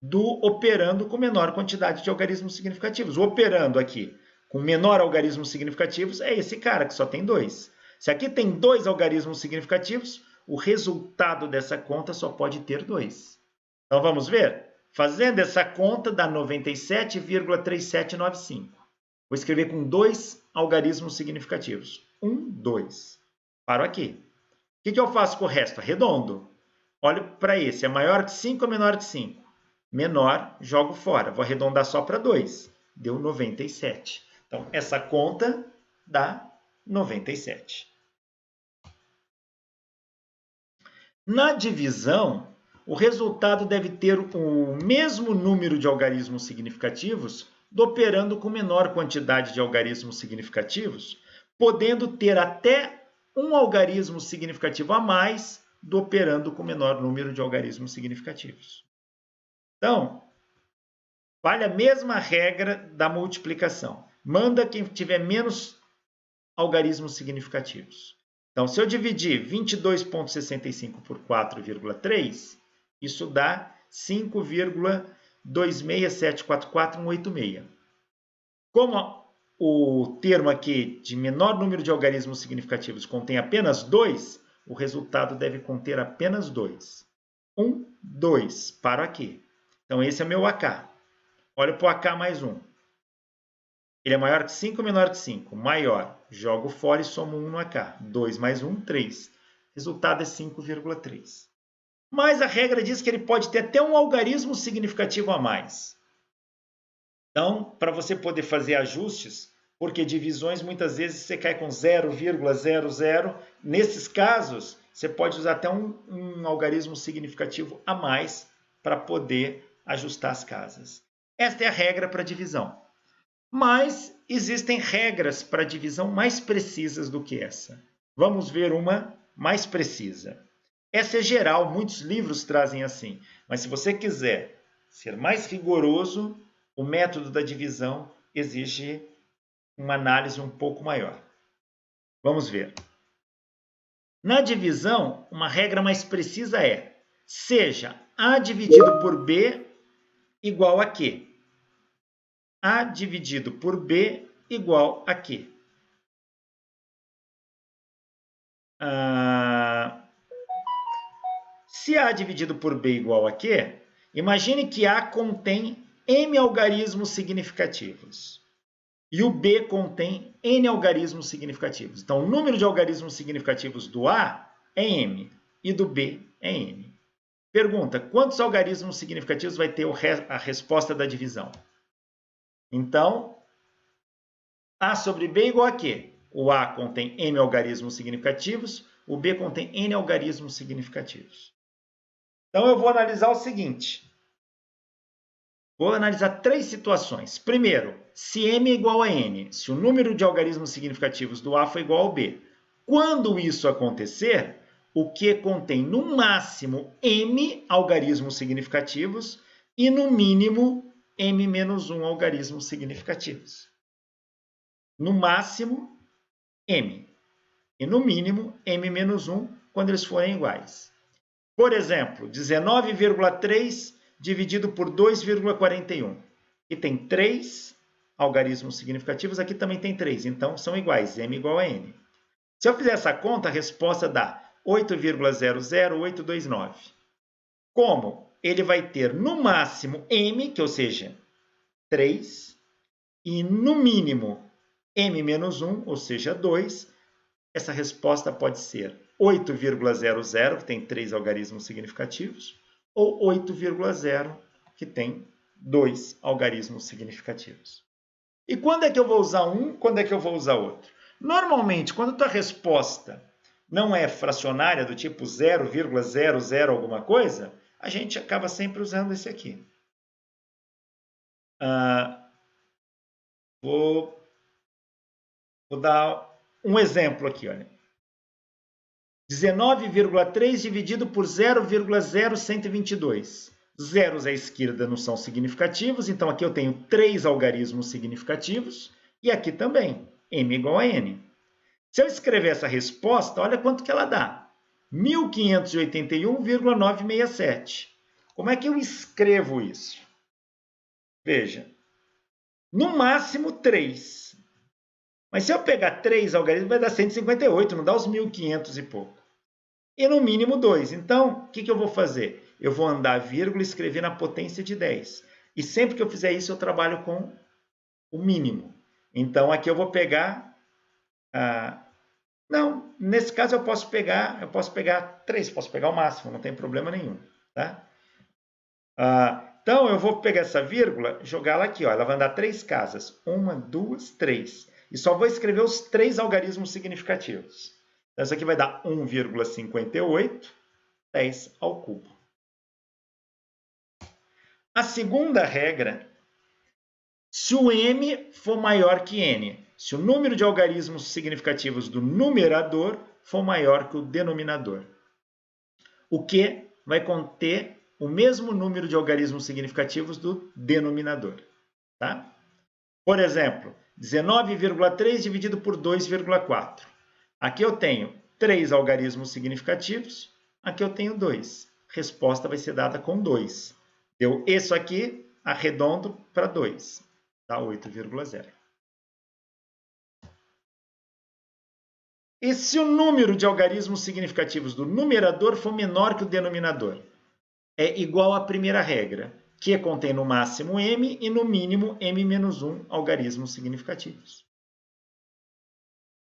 do operando com menor quantidade de algarismos significativos. O operando aqui com menor algarismos significativos é esse cara, que só tem 2. Se aqui tem 2 algarismos significativos, o resultado dessa conta só pode ter 2. Então vamos ver? Fazendo essa conta dá 97,3795. Vou escrever com 2 algarismos significativos. 1, 2. Paro aqui. O que eu faço com o resto? Arredondo. Olho para esse. É maior que 5 ou menor que 5? Menor, jogo fora. Vou arredondar só para 2. Deu 97. Então, essa conta dá 97. Na divisão, o resultado deve ter o mesmo número de algarismos significativos do operando com menor quantidade de algarismos significativos, podendo ter até um algarismo significativo a mais do operando com menor número de algarismos significativos. Então, vale a mesma regra da multiplicação. Manda quem tiver menos algarismos significativos. Então, se eu dividir 22,65 por 4,3, isso dá 5,26744,186. Como o termo aqui de menor número de algarismos significativos contém apenas 2, o resultado deve conter apenas 2. 1, 2. Paro aqui. Então, esse é meu AK. Olha para o AK mais 1. Ele é maior que 5 ou menor que 5? Maior. Jogo fora e somo 1 no AK. 2 mais 1, 3. Resultado é 5,3. Mas a regra diz que ele pode ter até um algarismo significativo a mais. Então, para você poder fazer ajustes, porque divisões muitas vezes você cai com 0,00. Nesses casos, você pode usar até um algarismo significativo a mais para poder ajustar as casas. Esta é a regra para divisão. Mas existem regras para divisão mais precisas do que essa. Vamos ver uma mais precisa. Essa é geral, muitos livros trazem assim. Mas se você quiser ser mais rigoroso, o método da divisão exige uma análise um pouco maior. Vamos ver. Na divisão, uma regra mais precisa é: seja A dividido por B igual a Q. A dividido por B igual a Q. Se A dividido por B igual a Q, imagine que A contém M algarismos significativos. E o B contém N algarismos significativos. Então, o número de algarismos significativos do A é M e do B é N. Pergunta: quantos algarismos significativos vai ter a resposta da divisão? Então, A sobre B igual a quê? O A contém M algarismos significativos, o B contém N algarismos significativos. Então, eu vou analisar o seguinte. Vou analisar 3 situações. Primeiro, se M é igual a N, se o número de algarismos significativos do A for igual ao B. Quando isso acontecer, o Q contém no máximo M algarismos significativos e no mínimo M menos 1 algarismos significativos. No máximo, M. E no mínimo, M menos 1 quando eles forem iguais. Por exemplo, 19,3 dividido por 2,41. E tem 3 algarismos significativos, aqui também tem 3, então são iguais, M igual a N. Se eu fizer essa conta, a resposta dá 8,00829. Como ele vai ter no máximo M, que ou seja, 3, e no mínimo M menos 1, ou seja, 2, essa resposta pode ser 8,00, que tem 3 algarismos significativos, ou 8,0, que tem 2 algarismos significativos. E quando é que eu vou usar um, quando é que eu vou usar outro? Normalmente, quando a tua resposta não é fracionária, do tipo 0,00 alguma coisa, a gente acaba sempre usando esse aqui. Vou dar um exemplo aqui, olha. 19,3 dividido por 0,0122. Zeros à esquerda não são significativos, então aqui eu tenho 3 algarismos significativos, e aqui também, m igual a n. Se eu escrever essa resposta, olha quanto que ela dá. 1581,967. Como é que eu escrevo isso? Veja, no máximo 3. Mas se eu pegar 3 algarismos, vai dar 158, não dá os 1500 e pouco. E no mínimo 2. Então, o que eu vou fazer? Eu vou andar a vírgula e escrever na potência de 10. E sempre que eu fizer isso, eu trabalho com o mínimo. Então, aqui eu vou pegar... Não, nesse caso eu posso pegar 3, posso pegar o máximo, não tem problema nenhum. Tá? Então, eu vou pegar essa vírgula, jogá-la aqui. Ó, ela vai andar 3 casas. 1, 2, 3. E só vou escrever os 3 algarismos significativos. Então, isso aqui vai dar 1,58, 10 ao cubo. A segunda regra, se o m for maior que n, se o número de algarismos significativos do numerador for maior que o denominador, o que vai conter o mesmo número de algarismos significativos do denominador. Tá? Por exemplo, 19,3 dividido por 2,4. Aqui eu tenho 3 algarismos significativos, aqui eu tenho 2. Resposta vai ser dada com 2. Deu isso aqui, arredondo para 2. Dá 8,0. E se o número de algarismos significativos do numerador for menor que o denominador? É igual à primeira regra, que contém no máximo m e no mínimo m-1 algarismos significativos.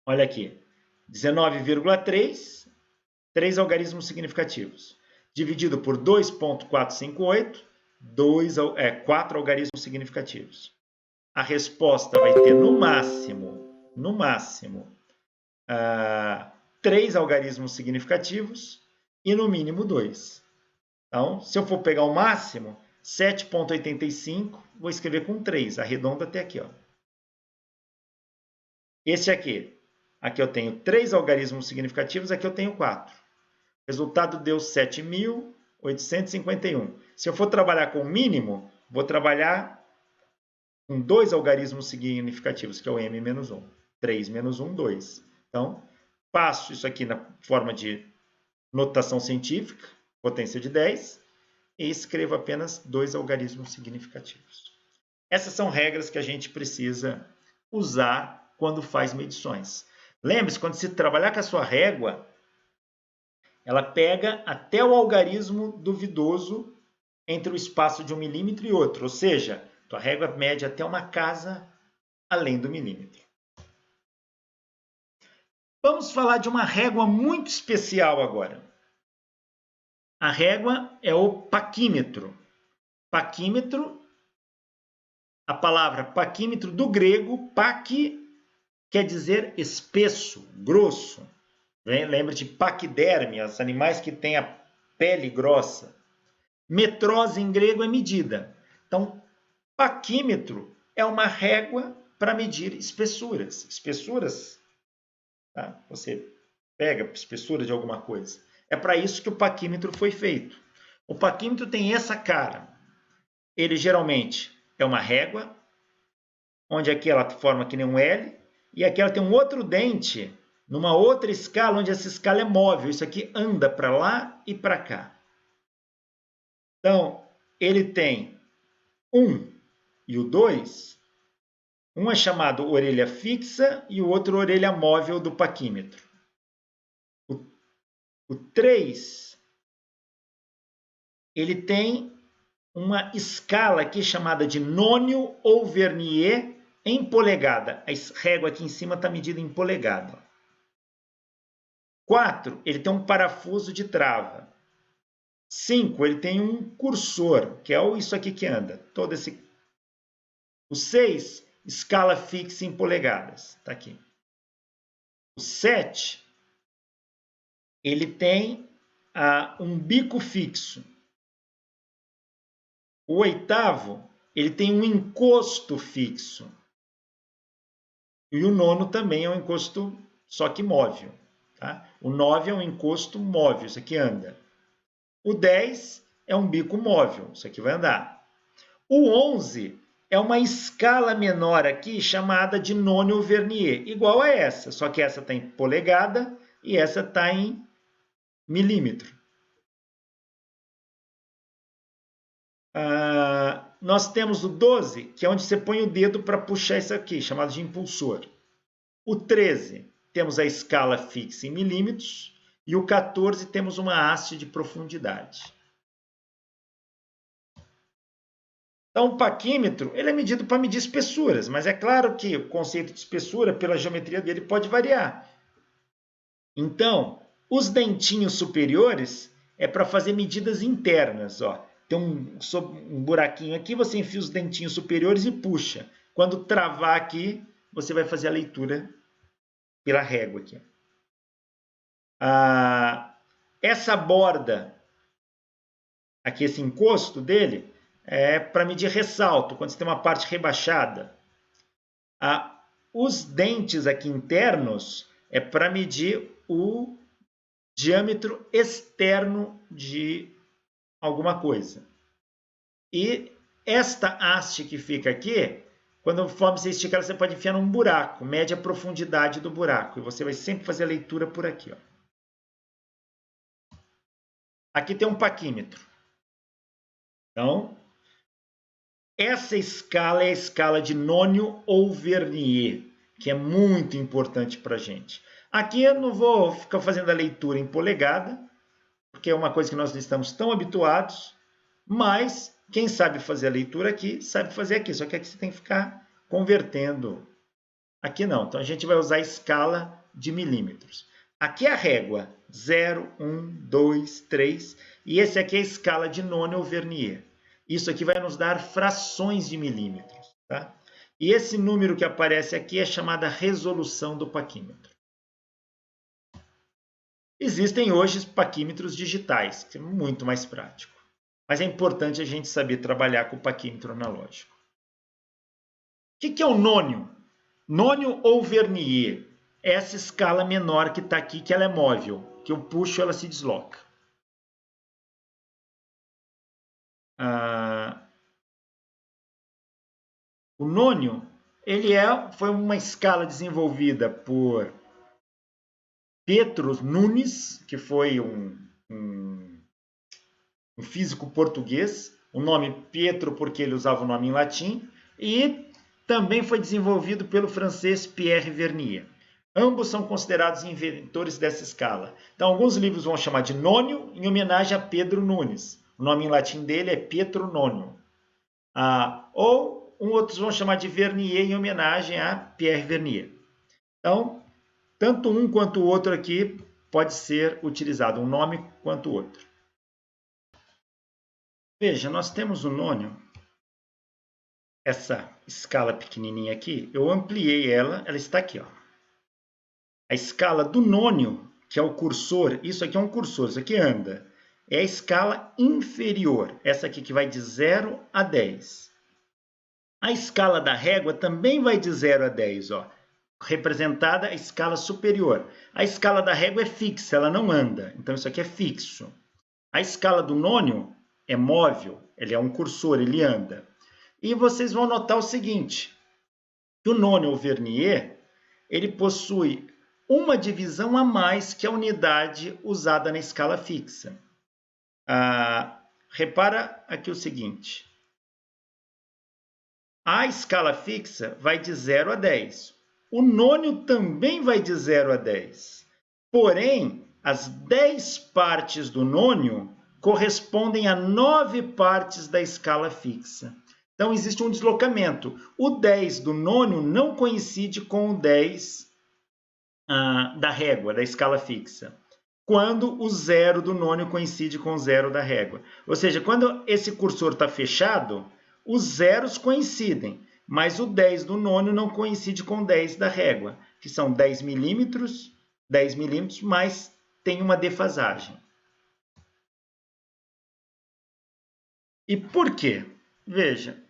Olha aqui, 19,3, 3 algarismos significativos, dividido por 2,458, 4 algarismos significativos. A resposta vai ter no máximo, 3 algarismos significativos e no mínimo 2. Então, se eu for pegar o máximo, 7,85, vou escrever com 3, arredonda até aqui. Ó. Esse aqui eu tenho 3 algarismos significativos, aqui eu tenho 4. O resultado deu 7.851. Se eu for trabalhar com o mínimo, vou trabalhar com 2 algarismos significativos, que é o m-1. 3 menos 1, 2. Então, passo isso aqui na forma de notação científica, potência de 10, e escrevo apenas 2 algarismos significativos. Essas são regras que a gente precisa usar quando faz medições. Lembre-se, quando se trabalhar com a sua régua, ela pega até o algarismo duvidoso entre o espaço de 1 milímetro e outro, ou seja, tua régua mede até uma casa além do milímetro. Vamos falar de uma régua muito especial agora. A régua é o paquímetro. Paquímetro, a palavra paquímetro do grego, paqui, quer dizer espesso, grosso. Lembra de paquiderme, os animais que têm a pele grossa. Metrose em grego é medida. Então, paquímetro é uma régua para medir espessuras. Espessuras, tá? Você pega a espessura de alguma coisa. É para isso que o paquímetro foi feito. O paquímetro tem essa cara. Ele geralmente é uma régua, onde aqui ela forma que nem um L, e aqui ela tem um outro dente, numa outra escala, onde essa escala é móvel. Isso aqui anda para lá e para cá. Então, ele tem 1 e o 2. Um é chamado orelha fixa e o outro orelha móvel do paquímetro. O 3, ele tem uma escala aqui chamada de nônio ou vernier em polegada. A régua aqui em cima está medida em polegada. 4, ele tem um parafuso de trava. 5, ele tem um cursor, que é isso aqui que anda. O 6, escala fixa em polegadas. Está aqui. O 7, ele tem um bico fixo. O 8º, ele tem um encosto fixo. E o 9º também é um encosto, só que móvel. Tá? O 9 é um encosto móvel, isso aqui anda. O 10 é um bico móvel, isso aqui vai andar. O 11 é uma escala menor aqui chamada de nônio vernier, igual a essa, só que essa está em polegada e essa está em milímetro. Nós temos o 12, que é onde você põe o dedo para puxar isso aqui, chamado de impulsor. O 13, temos a escala fixa em milímetros. E o 14, temos uma haste de profundidade. Então, o paquímetro ele é medido para medir espessuras, mas é claro que o conceito de espessura, pela geometria dele, pode variar. Então, os dentinhos superiores é para fazer medidas internas. Ó. Tem um buraquinho aqui, você enfia os dentinhos superiores e puxa. Quando travar aqui, você vai fazer a leitura pela régua aqui. Essa borda, aqui esse encosto dele, é para medir ressalto, quando você tem uma parte rebaixada. Os dentes aqui internos é para medir o diâmetro externo de alguma coisa. E esta haste que fica aqui, conforme você esticar, você pode enfiar num buraco, mede a profundidade do buraco. E você vai sempre fazer a leitura por aqui. Ó. Aqui tem um paquímetro. Então, essa escala é a escala de nônio ou vernier, que é muito importante para a gente. Aqui eu não vou ficar fazendo a leitura em polegada, porque é uma coisa que nós não estamos tão habituados, mas quem sabe fazer a leitura aqui, sabe fazer aqui, só que aqui você tem que ficar convertendo. Aqui não, então a gente vai usar a escala de milímetros. Aqui é a régua, 0, 1, 2, 3, e esse aqui é a escala de nônio ou vernier. Isso aqui vai nos dar frações de milímetros. Tá? E esse número que aparece aqui é chamada resolução do paquímetro. Existem hoje paquímetros digitais, que é muito mais prático. Mas é importante a gente saber trabalhar com o paquímetro analógico. O que é o nônio? Nônio ou vernier? Essa escala menor que está aqui, que ela é móvel. Que eu puxo, ela se desloca. O nônio ele foi uma escala desenvolvida por Pietro Nunes, que foi um físico português. O nome Pietro porque ele usava o nome em latim. E também foi desenvolvido pelo francês Pierre Vernier. Ambos são considerados inventores dessa escala. Então, alguns livros vão chamar de nônio em homenagem a Pedro Nunes. O nome em latim dele é Pietro Nônio. Ou outros vão chamar de Vernier em homenagem a Pierre Vernier. Então, tanto um quanto o outro aqui pode ser utilizado, um nome quanto o outro. Veja, nós temos o nônio, essa escala pequenininha aqui, eu ampliei ela está aqui. Ó. A escala do nônio, que é o cursor, isso aqui é um cursor, isso aqui anda, é a escala inferior, essa aqui que vai de 0 a 10. A escala da régua também vai de 0 a 10, ó, representada a escala superior. A escala da régua é fixa, ela não anda, então isso aqui é fixo. A escala do nônio é móvel, ele é um cursor, ele anda. E vocês vão notar o seguinte, que o nônio ou vernier, ele possui uma divisão a mais que a unidade usada na escala fixa. Repara aqui o seguinte. A escala fixa vai de 0 a 10. O nônio também vai de 0 a 10. Porém, as 10 partes do nônio correspondem a 9 partes da escala fixa. Então, existe um deslocamento. O 10 do nônio não coincide com o 10 da régua, da escala fixa, quando o 0 do nônio coincide com o 0 da régua. Ou seja, quando esse cursor está fechado, os zeros coincidem, mas o 10 do nônio não coincide com o 10 da régua, que são 10 milímetros, mas tem uma defasagem. E por quê? Veja,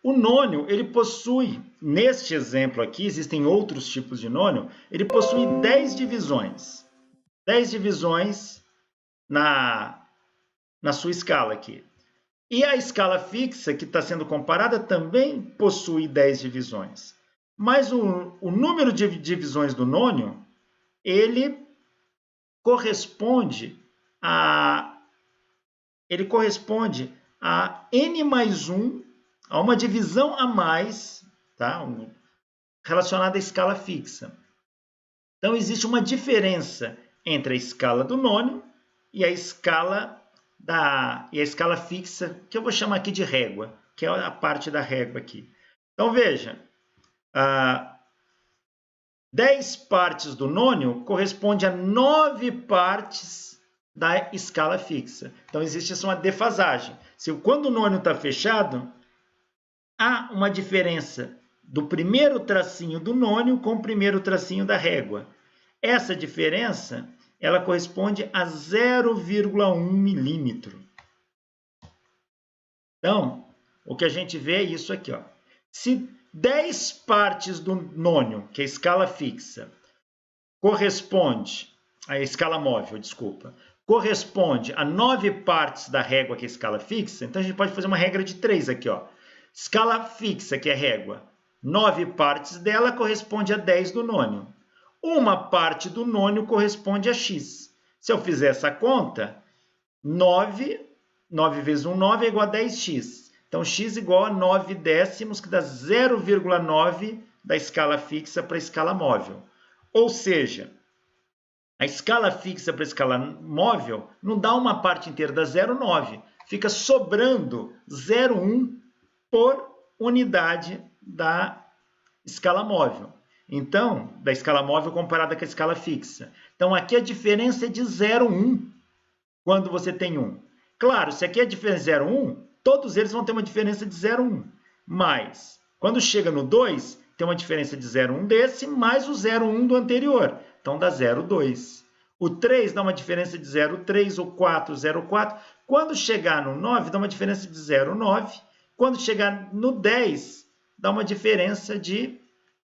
O nônio, ele possui, neste exemplo aqui, existem outros tipos de nônio, ele possui 10 divisões. 10 divisões na sua escala aqui. E a escala fixa, que está sendo comparada, também possui 10 divisões. Mas o número de divisões do nônio, ele corresponde a n mais 1, a uma divisão a mais, tá? Relacionada à escala fixa. Então, existe uma diferença entre a escala do nônio e a escala fixa, que eu vou chamar aqui de régua, que é a parte da régua aqui. Então, veja, 10 partes do nônio corresponde a 9 partes da escala fixa. Então, existe uma defasagem. Quando o nônio está fechado, há uma diferença do primeiro tracinho do nônio com o primeiro tracinho da régua. Essa diferença, ela corresponde a 0,1 milímetro. Então, o que a gente vê é isso aqui, ó. Se 10 partes do nônio, que é a escala fixa, a escala móvel, desculpa, corresponde a 9 partes da régua, que é a escala fixa, então a gente pode fazer uma regra de 3 aqui, ó. Escala fixa, que é régua, 9 partes dela corresponde a 10 do nônio. Uma parte do nônio corresponde a x. Se eu fizer essa conta, 9 vezes 1, 9 é igual a 10x. Então, x igual a 9 décimos, que dá 0,9 da escala fixa para a escala móvel. Ou seja, a escala fixa para a escala móvel não dá uma parte inteira, dá 0,9. Fica sobrando 0,1 por unidade da escala móvel. Então, da escala móvel comparada com a escala fixa. Então, aqui a diferença é de 0,1 quando você tem 1. Claro, se aqui a diferença é 0,1, todos eles vão ter uma diferença de 0,1. Mas, quando chega no 2, tem uma diferença de 0,1 desse, mais o 0,1 do anterior. Então, dá 0,2. O 3 dá uma diferença de 0,3, o 4, 0,4. Quando chegar no 9, dá uma diferença de 0,9. Quando chegar no 10, dá uma diferença de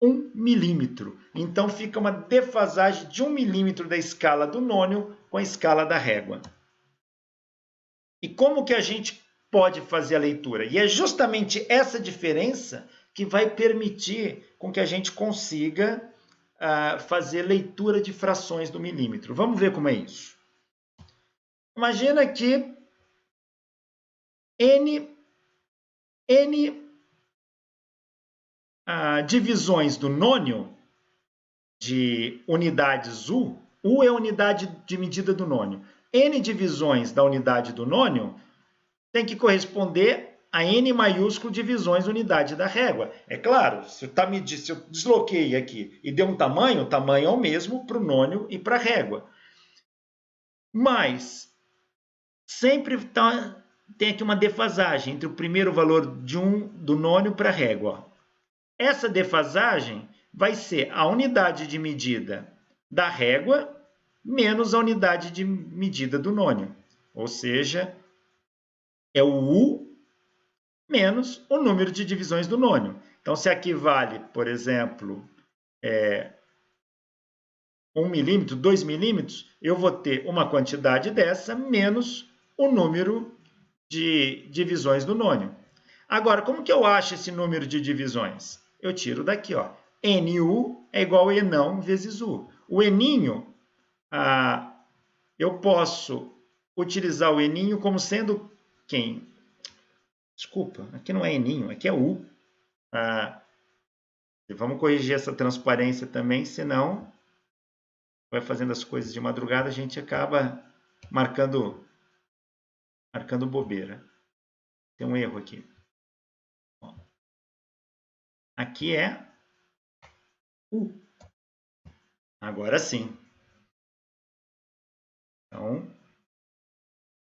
1 milímetro. Então, fica uma defasagem de 1 milímetro da escala do nônio com a escala da régua. E como que a gente pode fazer a leitura? E é justamente essa diferença que vai permitir com que a gente consiga fazer leitura de frações do milímetro. Vamos ver como é isso. Imagina que n divisões do nônio de unidades U é a unidade de medida do nônio. N divisões da unidade do nônio tem que corresponder a N maiúsculo divisões da unidade da régua. É claro, se eu desloquei aqui e deu um tamanho, o tamanho é o mesmo para o nônio e para a régua. Mas sempre tem aqui uma defasagem entre o primeiro valor do nônio para a régua. Essa defasagem vai ser a unidade de medida da régua menos a unidade de medida do nônio. Ou seja, é o U menos o número de divisões do nônio. Então, se aqui vale, por exemplo, 1 milímetro, 2 milímetros, eu vou ter uma quantidade dessa menos o número de divisões do nônio. Agora, como que eu acho esse número de divisões? Eu tiro daqui, ó. NU é igual a Enão vezes U. O Eninho, eu posso utilizar o Eninho como sendo quem? Desculpa, aqui não é Eninho, aqui é U. Vamos corrigir essa transparência também, senão vai fazendo as coisas de madrugada, a gente acaba marcando bobeira. Tem um erro aqui. Aqui é U. Agora sim. Então,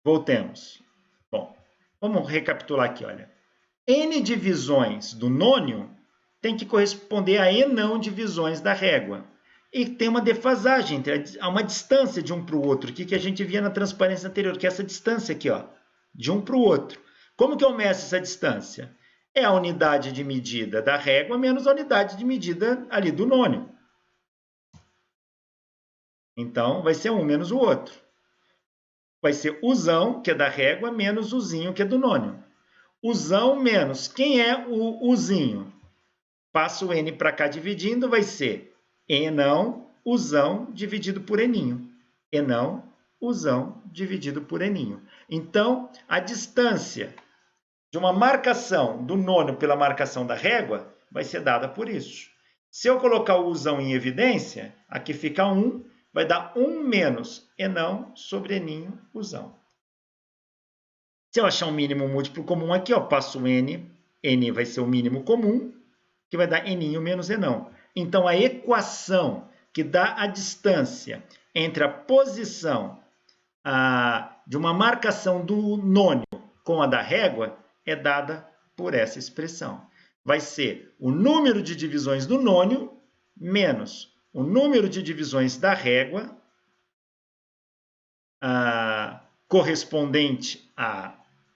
voltemos. Bom, vamos recapitular aqui, olha. N divisões do nônio tem que corresponder a Enão divisões da régua. E tem uma defasagem, há uma distância de um para o outro aqui que a gente via na transparência anterior, que é essa distância aqui, ó, de um para o outro. Como que eu meço essa distância? é a unidade de medida da régua menos a unidade de medida ali do nônio. Então, vai ser um menos o outro. Vai ser uzão, que é da régua, menos uzinho, que é do nônio. Uzão menos. Quem é o uzinho? Passa o N para cá dividindo, vai ser Enão, uzão, dividido por Eninho. Enão, uzão, dividido por Eninho. Então, a distância de uma marcação do nônio pela marcação da régua vai ser dada por isso. Se eu colocar o uzão em evidência, aqui fica 1, vai dar 1 menos Enão sobre Eninho, uzão. Se eu achar um mínimo múltiplo comum aqui, ó, passo o N, N vai ser o mínimo comum, que vai dar Eninho menos Enão. Então, a equação que dá a distância entre a posição de uma marcação do nônio com a da régua é dada por essa expressão. Vai ser o número de divisões do nônio menos o número de divisões da régua correspondente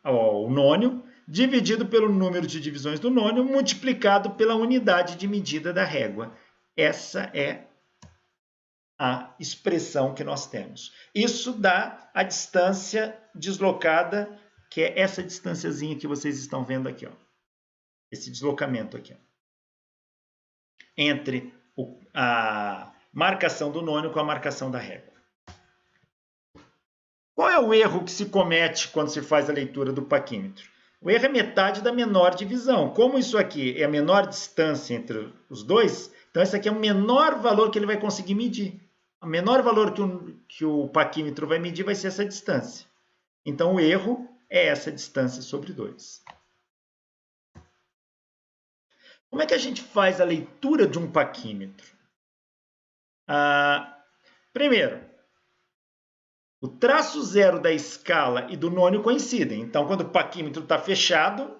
ao nônio, dividido pelo número de divisões do nônio, multiplicado pela unidade de medida da régua. Essa é a expressão que nós temos. Isso dá a distância deslocada, que é essa distânciazinha que vocês estão vendo aqui, ó. Esse deslocamento aqui, ó, entre a marcação do nônio com a marcação da régua. Qual é o erro que se comete quando se faz a leitura do paquímetro? O erro é metade da menor divisão. Como isso aqui é a menor distância entre os dois, então esse aqui é o menor valor que ele vai conseguir medir. O menor valor que o paquímetro vai medir vai ser essa distância. Então o erro é essa distância sobre 2. Como é que a gente faz a leitura de um paquímetro? Primeiro, o traço zero da escala e do nônio coincidem. Então, quando o paquímetro está fechado,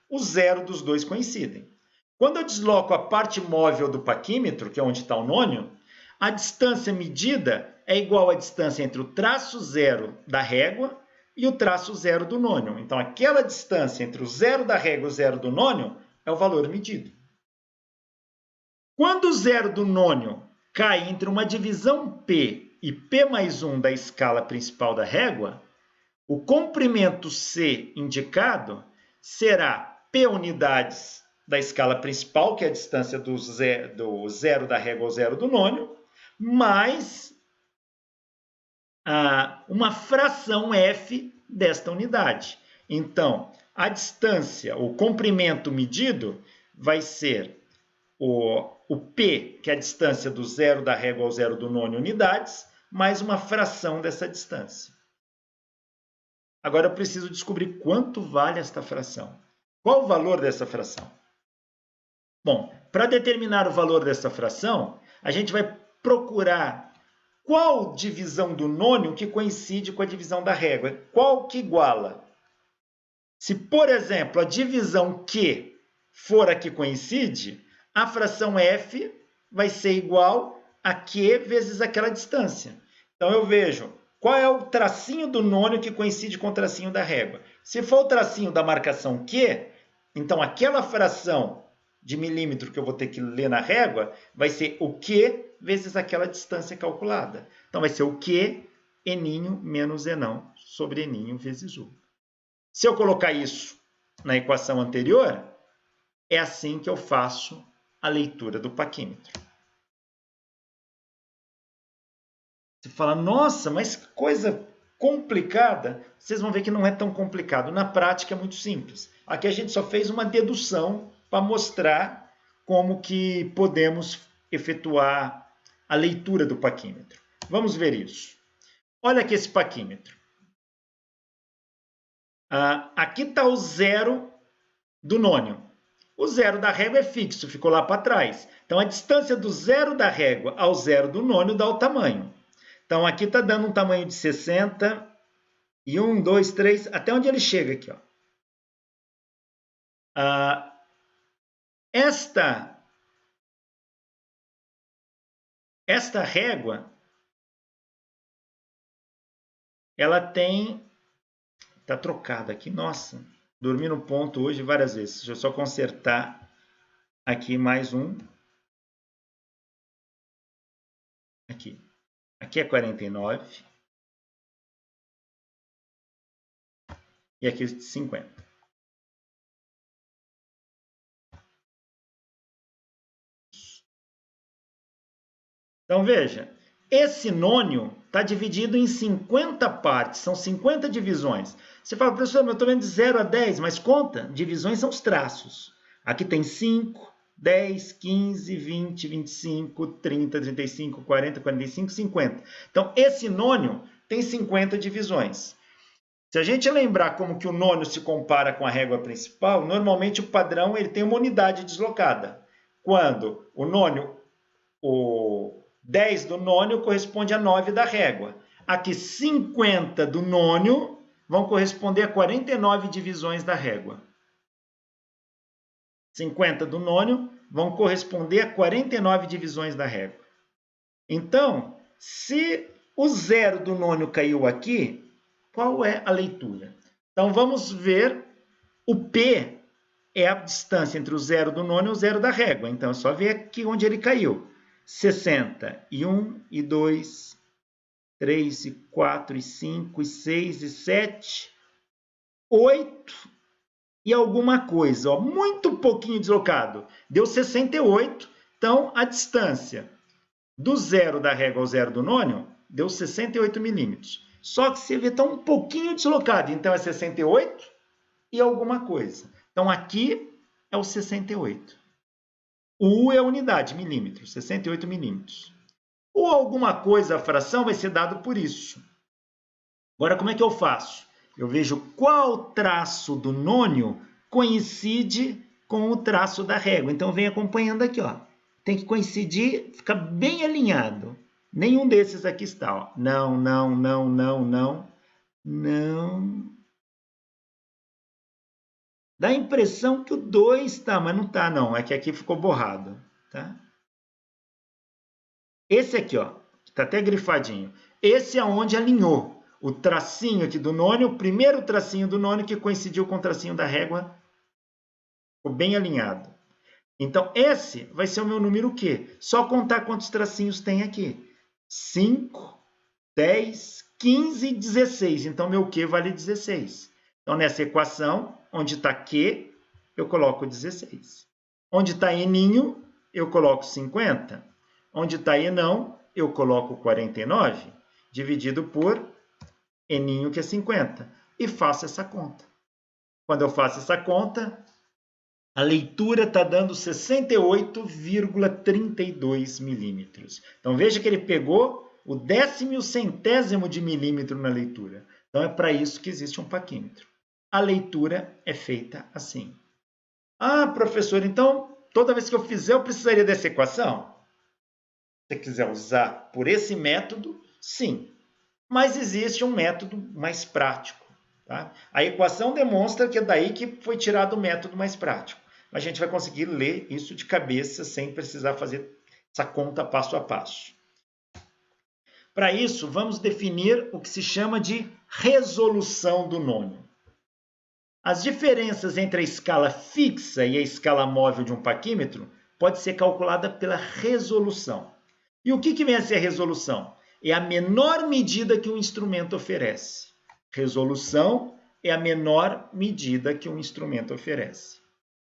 o zero dos dois coincidem. Quando eu desloco a parte móvel do paquímetro, que é onde está o nônio, a distância medida é igual à distância entre o traço zero da régua e o traço zero do nônio. Então, aquela distância entre o zero da régua e o zero do nônio é o valor medido. Quando o zero do nônio cai entre uma divisão P e P mais 1 da escala principal da régua, o comprimento C indicado será P unidades da escala principal, que é a distância do zero da régua ao zero do nônio, mais uma fração F desta unidade. Então, a distância, o comprimento medido, vai ser o P, que é a distância do zero da régua ao zero do nônio unidades, mais uma fração dessa distância. Agora eu preciso descobrir quanto vale esta fração. Qual o valor dessa fração? Bom, para determinar o valor dessa fração, a gente vai procurar qual divisão do nônio que coincide com a divisão da régua. Qual que iguala? Se, por exemplo, a divisão Q for a que coincide, a fração F vai ser igual a Q vezes aquela distância. Então, eu vejo qual é o tracinho do nônio que coincide com o tracinho da régua. Se for o tracinho da marcação Q, então aquela fração de milímetro que eu vou ter que ler na régua vai ser o Q vezes aquela distância calculada. Então, vai ser o Q, Eninho menos Enão, sobre Eninho vezes U. Se eu colocar isso na equação anterior, é assim que eu faço a leitura do paquímetro. Você fala, nossa, mas que coisa complicada. Vocês vão ver que não é tão complicado. Na prática é muito simples. Aqui a gente só fez uma dedução para mostrar como que podemos efetuar a leitura do paquímetro. Vamos ver isso. Olha aqui esse paquímetro. Aqui está o zero do nônio. O zero da régua é fixo, ficou lá para trás. Então, a distância do zero da régua ao zero do nônio dá o tamanho. Então, aqui está dando um tamanho de 60. E 1, 2, 3, até onde ele chega aqui. Ó. Esta régua, ela tem... Está trocada aqui, nossa. dormi no ponto hoje várias vezes. Deixa eu só consertar aqui mais um. Aqui. Aqui é 49. E aqui 50. Então, veja, esse nônio está dividido em 50 partes, são 50 divisões. Você fala, professor, mas eu estou vendo de 0 a 10, mas conta, divisões são os traços. Aqui tem 5, 10, 15, 20, 25, 30, 35, 40, 45, 50. Então, esse nônio tem 50 divisões. Se a gente lembrar como que o nônio se compara com a régua principal, normalmente o padrão ele tem uma unidade deslocada. Quando o nônio, o 10 do nônio corresponde a 9 da régua. Aqui 50 do nônio vão corresponder a 49 divisões da régua. 50 do nônio vão corresponder a 49 divisões da régua. Então, se o 0 do nônio caiu aqui, qual é a leitura? Então, vamos ver o P é a distância entre o 0 do nônio e o 0 da régua. Então, é só ver aqui onde ele caiu. 60, e 1, e 2, 3, e 4, e 5, e 6, e 7, 8 e alguma coisa. Ó, muito pouquinho deslocado. Deu 68. Então, a distância do 0 da régua ao 0 do nônio deu 68 milímetros. Só que você vê está um pouquinho deslocado. Então, é 68 e alguma coisa. Então, aqui é o 68. O U é a unidade, milímetros, 68 milímetros. Ou alguma coisa, a fração, vai ser dado por isso. Agora, como é que eu faço? Eu vejo qual traço do nônio coincide com o traço da régua. Então, vem acompanhando aqui, ó. Tem que coincidir, fica bem alinhado. Nenhum desses aqui está, ó. Não, não, não, não, não, não. Dá a impressão que o 2 está, mas não está, não. É que aqui ficou borrado, tá? Esse aqui, ó, está até grifadinho. Esse é onde alinhou. O tracinho aqui do nônio, o primeiro tracinho do nônio que coincidiu com o tracinho da régua, ficou bem alinhado. Então, esse vai ser o meu número Q. Só contar quantos tracinhos tem aqui. 5, 10, 15 e 16. Então, meu Q vale 16. Então, nessa equação, onde está Q, eu coloco 16. Onde está Eninho, eu coloco 50. Onde está Enão, eu coloco 49, dividido por Eninho, que é 50. E faço essa conta. Quando eu faço essa conta, a leitura está dando 68,32 milímetros. Então, veja que ele pegou o 10º e o 100º de milímetro na leitura. Então, é para isso que existe um paquímetro. A leitura é feita assim. Ah, professor, então, toda vez que eu fizer, eu precisaria dessa equação? Se você quiser usar por esse método, sim. Mas existe um método mais prático. Tá? A equação demonstra que é daí que foi tirado o método mais prático. A gente vai conseguir ler isso de cabeça sem precisar fazer essa conta passo a passo. Para isso, vamos definir o que se chama de resolução do nônio. As diferenças entre a escala fixa e a escala móvel de um paquímetro pode ser calculada pela resolução. E o que vem a ser a resolução? É a menor medida que um instrumento oferece. Resolução é a menor medida que um instrumento oferece.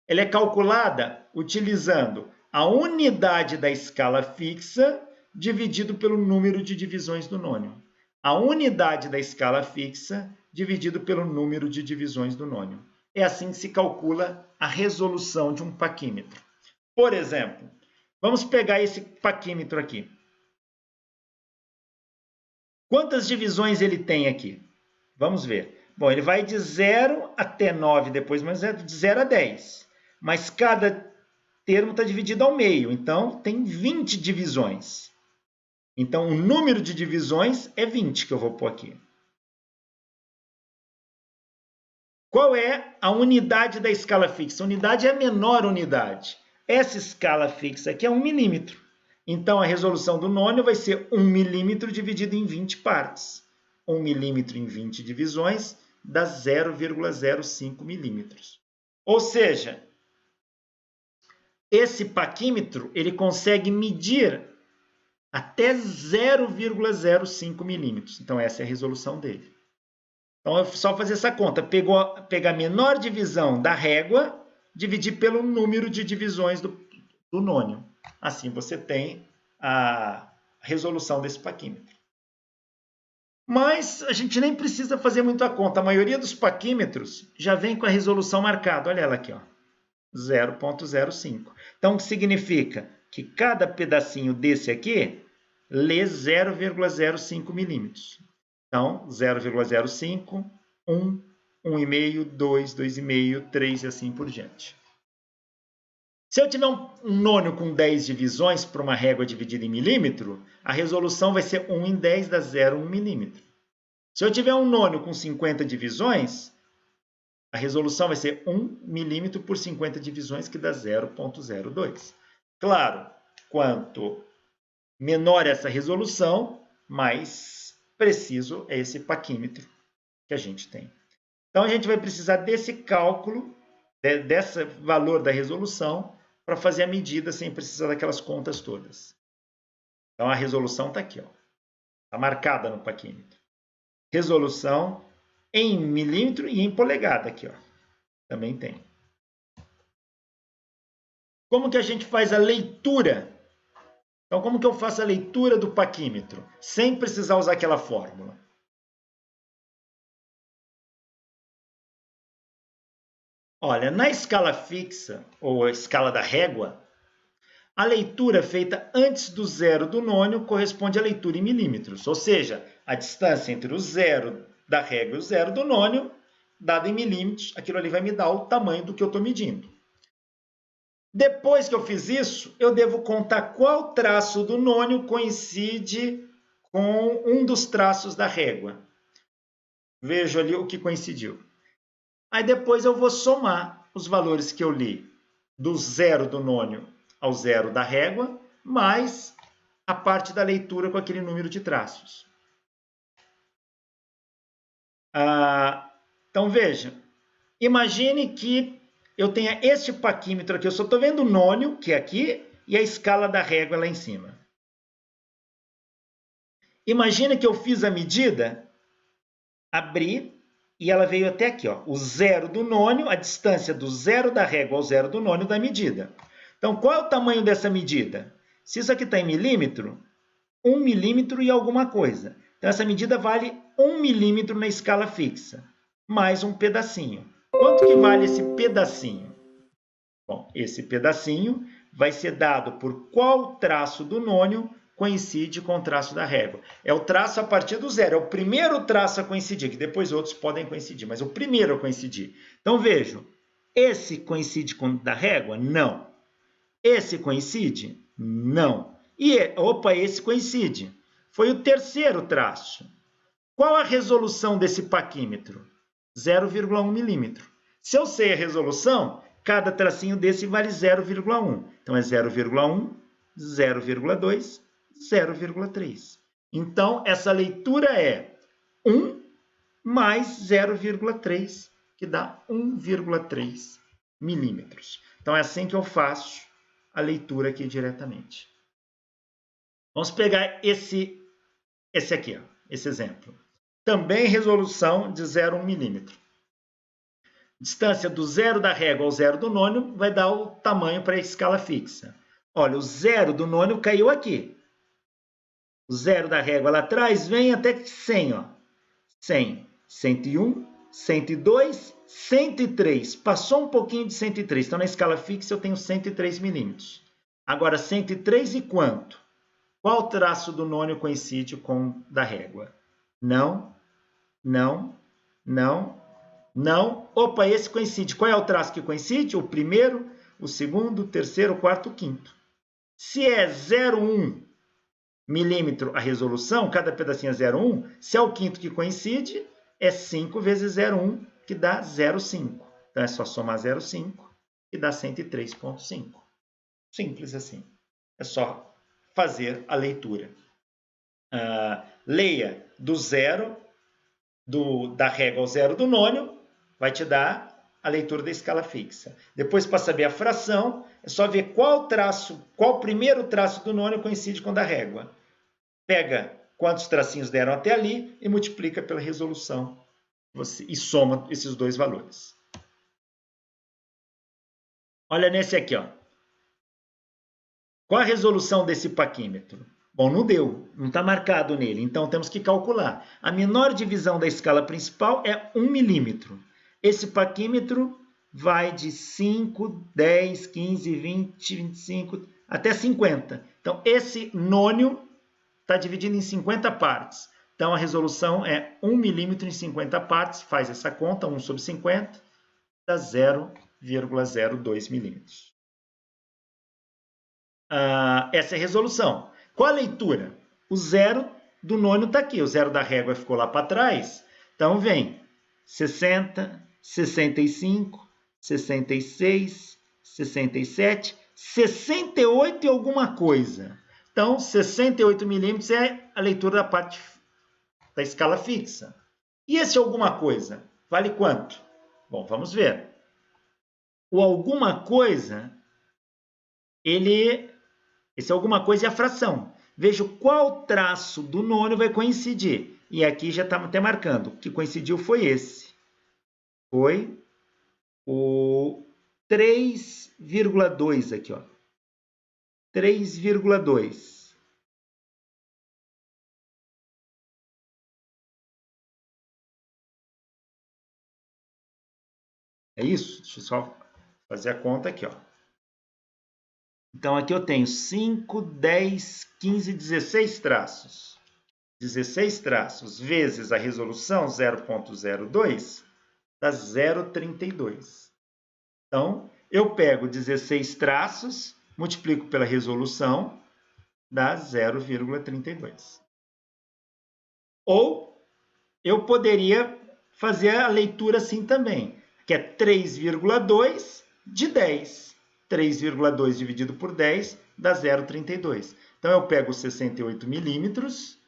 Ela é calculada utilizando a unidade da escala fixa dividido pelo número de divisões do nônio. A unidade da escala fixa dividido pelo número de divisões do nônio. É assim que se calcula a resolução de um paquímetro. Por exemplo, vamos pegar esse paquímetro aqui. Quantas divisões ele tem aqui? Vamos ver. Bom, ele vai de 0 até 9, depois mais de 0 a 10. Mas cada termo está dividido ao meio, então tem 20 divisões. Então, o número de divisões é 20 que eu vou pôr aqui. Qual é a unidade da escala fixa? A unidade é a menor unidade. Essa escala fixa aqui é 1 milímetro. Então, a resolução do nônio vai ser 1 milímetro dividido em 20 partes. 1 milímetro em 20 divisões dá 0,05 milímetros. Ou seja, esse paquímetro ele consegue medir até 0,05 milímetros. Então, essa é a resolução dele. Então, é só fazer essa conta. Pegar a menor divisão da régua, dividir pelo número de divisões do nônio. Assim, você tem a resolução desse paquímetro. Mas a gente nem precisa fazer muita conta. A maioria dos paquímetros já vem com a resolução marcada. Olha ela aqui, ó, 0,05. Então, o que significa? Que cada pedacinho desse aqui lê 0,05 milímetros. Então, 0,05, 1, 1,5, 2, 2,5, 3 e assim por diante. Se eu tiver um nônio com 10 divisões para uma régua dividida em milímetro, a resolução vai ser 1 em 10 dá 0,1 milímetro. Se eu tiver um nônio com 50 divisões, a resolução vai ser 1 milímetro por 50 divisões, que dá 0,02. Claro, quanto menor essa resolução, mais preciso é esse paquímetro que a gente tem. Então, a gente vai precisar desse cálculo, desse valor da resolução, para fazer a medida sem precisar daquelas contas todas. Então, a resolução está aqui, está marcada no paquímetro. Resolução em milímetro e em polegada aqui, também tem. Como que a gente faz a leitura? Então, como que eu faço a leitura do paquímetro, sem precisar usar aquela fórmula? Olha, na escala fixa, ou a escala da régua, a leitura feita antes do zero do nônio corresponde à leitura em milímetros, ou seja, a distância entre o zero da régua e o zero do nônio, dada em milímetros, aquilo ali vai me dar o tamanho do que eu estou medindo. Depois que eu fiz isso, eu devo contar qual traço do nônio coincide com um dos traços da régua. Vejo ali o que coincidiu. Aí depois eu vou somar os valores que eu li do zero do nônio ao zero da régua, mais a parte da leitura com aquele número de traços. Então veja, imagine que eu tenha este paquímetro aqui, eu só estou vendo o nônio, que é aqui, e a escala da régua lá em cima. Imagine que eu fiz a medida, abri, e ela veio até aqui, o zero do nônio, a distância do zero da régua ao zero do nônio da medida. Então, qual é o tamanho dessa medida? Se isso aqui está em milímetro, 1 milímetro e alguma coisa. Então, essa medida vale 1 milímetro na escala fixa, mais um pedacinho. Quanto que vale esse pedacinho? Bom, esse pedacinho vai ser dado por qual traço do nônio coincide com o traço da régua. É o traço a partir do zero, é o primeiro traço a coincidir, que depois outros podem coincidir, mas o primeiro a coincidir. Então, vejo, esse coincide com o da régua? Não. Esse coincide? Não. E, opa, esse coincide. Foi o terceiro traço. Qual a resolução desse paquímetro? 0,1 milímetro. Se eu sei a resolução, cada tracinho desse vale 0,1. Então, é 0,1, 0,2, 0,3. Então, essa leitura é 1 mais 0,3, que dá 1,3 milímetros. Então, é assim que eu faço a leitura aqui diretamente. Vamos pegar esse aqui, esse exemplo. Também resolução de 0,1 milímetro. Distância do zero da régua ao zero do nônio vai dar o tamanho para a escala fixa. Olha, o zero do nônio caiu aqui. O zero da régua lá atrás vem até 100, 100, 101, 102, 103. Passou um pouquinho de 103. Então, na escala fixa, eu tenho 103 milímetros. Agora, 103 e quanto? Qual traço do nônio coincide com o da régua? Não, não, não, não. Opa, esse coincide. Qual é o traço que coincide? O primeiro, o segundo, o terceiro, o quarto, o quinto. Se é 0,1 milímetro a resolução, cada pedacinho é 0,1, se é o quinto que coincide, é 5 vezes 0,1, que dá 0,5. Então, é só somar 0,5, que dá 103,5. Simples assim. É só fazer a leitura. Leia do zero da régua ao zero do nônio, vai te dar a leitura da escala fixa. Depois, para saber a fração, é só ver qual primeiro traço do nônio coincide com o da régua. Pega quantos tracinhos deram até ali e multiplica pela resolução e soma esses dois valores. Olha nesse aqui, ó. Qual a resolução desse paquímetro? Bom, não deu, não está marcado nele, então temos que calcular. A menor divisão da escala principal é 1 milímetro. Esse paquímetro vai de 5, 10, 15, 20, 25, até 50. Então, esse nônio está dividido em 50 partes. Então, a resolução é 1 milímetro em 50 partes. Faz essa conta, 1 sobre 50, dá 0,02 milímetros. Essa é a resolução. Qual a leitura? O zero do nônio está aqui. O zero da régua ficou lá para trás. Então, vem 60, 65, 66, 67, 68 e alguma coisa. Então, 68 milímetros é a leitura da parte da escala fixa. E esse alguma coisa vale quanto? Bom, vamos ver. O alguma coisa, esse alguma coisa é a fração. Vejo qual traço do nônio vai coincidir. E aqui já está até marcando. O que coincidiu foi esse. Foi o 3,2 aqui, ó. 3,2. É isso? Deixa eu só fazer a conta aqui, ó. Então, aqui eu tenho 5, 10, 15, 16 traços. 16 traços vezes a resolução 0,02 dá 0,32. Então, eu pego 16 traços, multiplico pela resolução, dá 0,32. Ou eu poderia fazer a leitura assim também, que é 3,2 de 10. 3,2 dividido por 10 dá 0,32. Então, eu pego 68 milímetros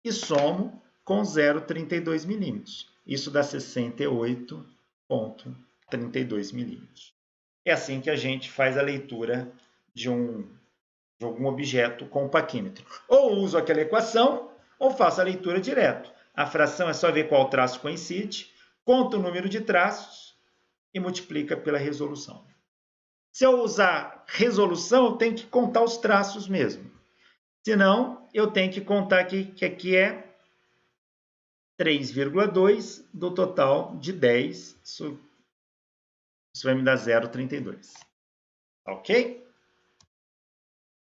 e somo com 0,32 milímetros. Isso dá 68,32 milímetros. É assim que a gente faz a leitura de algum objeto com o paquímetro. Ou uso aquela equação, ou faço a leitura direto. A fração é só ver qual traço coincide, conta o número de traços e multiplica pela resolução. Se eu usar resolução, eu tenho que contar os traços mesmo. Senão, eu tenho que contar que aqui é 3,2 do total de 10. Isso vai me dar 0,32. Ok?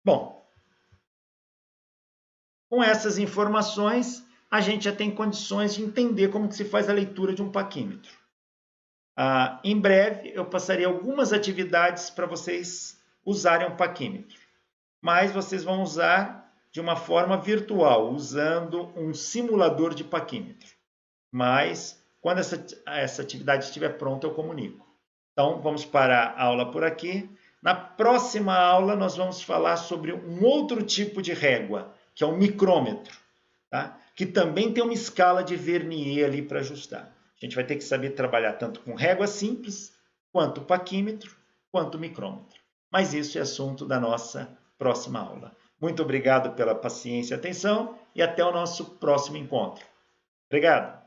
Bom, com essas informações, a gente já tem condições de entender como que se faz a leitura de um paquímetro. Em breve, eu passarei algumas atividades para vocês usarem um paquímetro. Mas vocês vão usar de uma forma virtual, usando um simulador de paquímetro. Mas, quando essa atividade estiver pronta, eu comunico. Então, vamos parar a aula por aqui. Na próxima aula, nós vamos falar sobre um outro tipo de régua, que é o micrômetro, tá? Que também tem uma escala de Vernier ali para ajustar. A gente vai ter que saber trabalhar tanto com régua simples, quanto paquímetro, quanto micrômetro. Mas isso é assunto da nossa próxima aula. Muito obrigado pela paciência e atenção e até o nosso próximo encontro. Obrigado!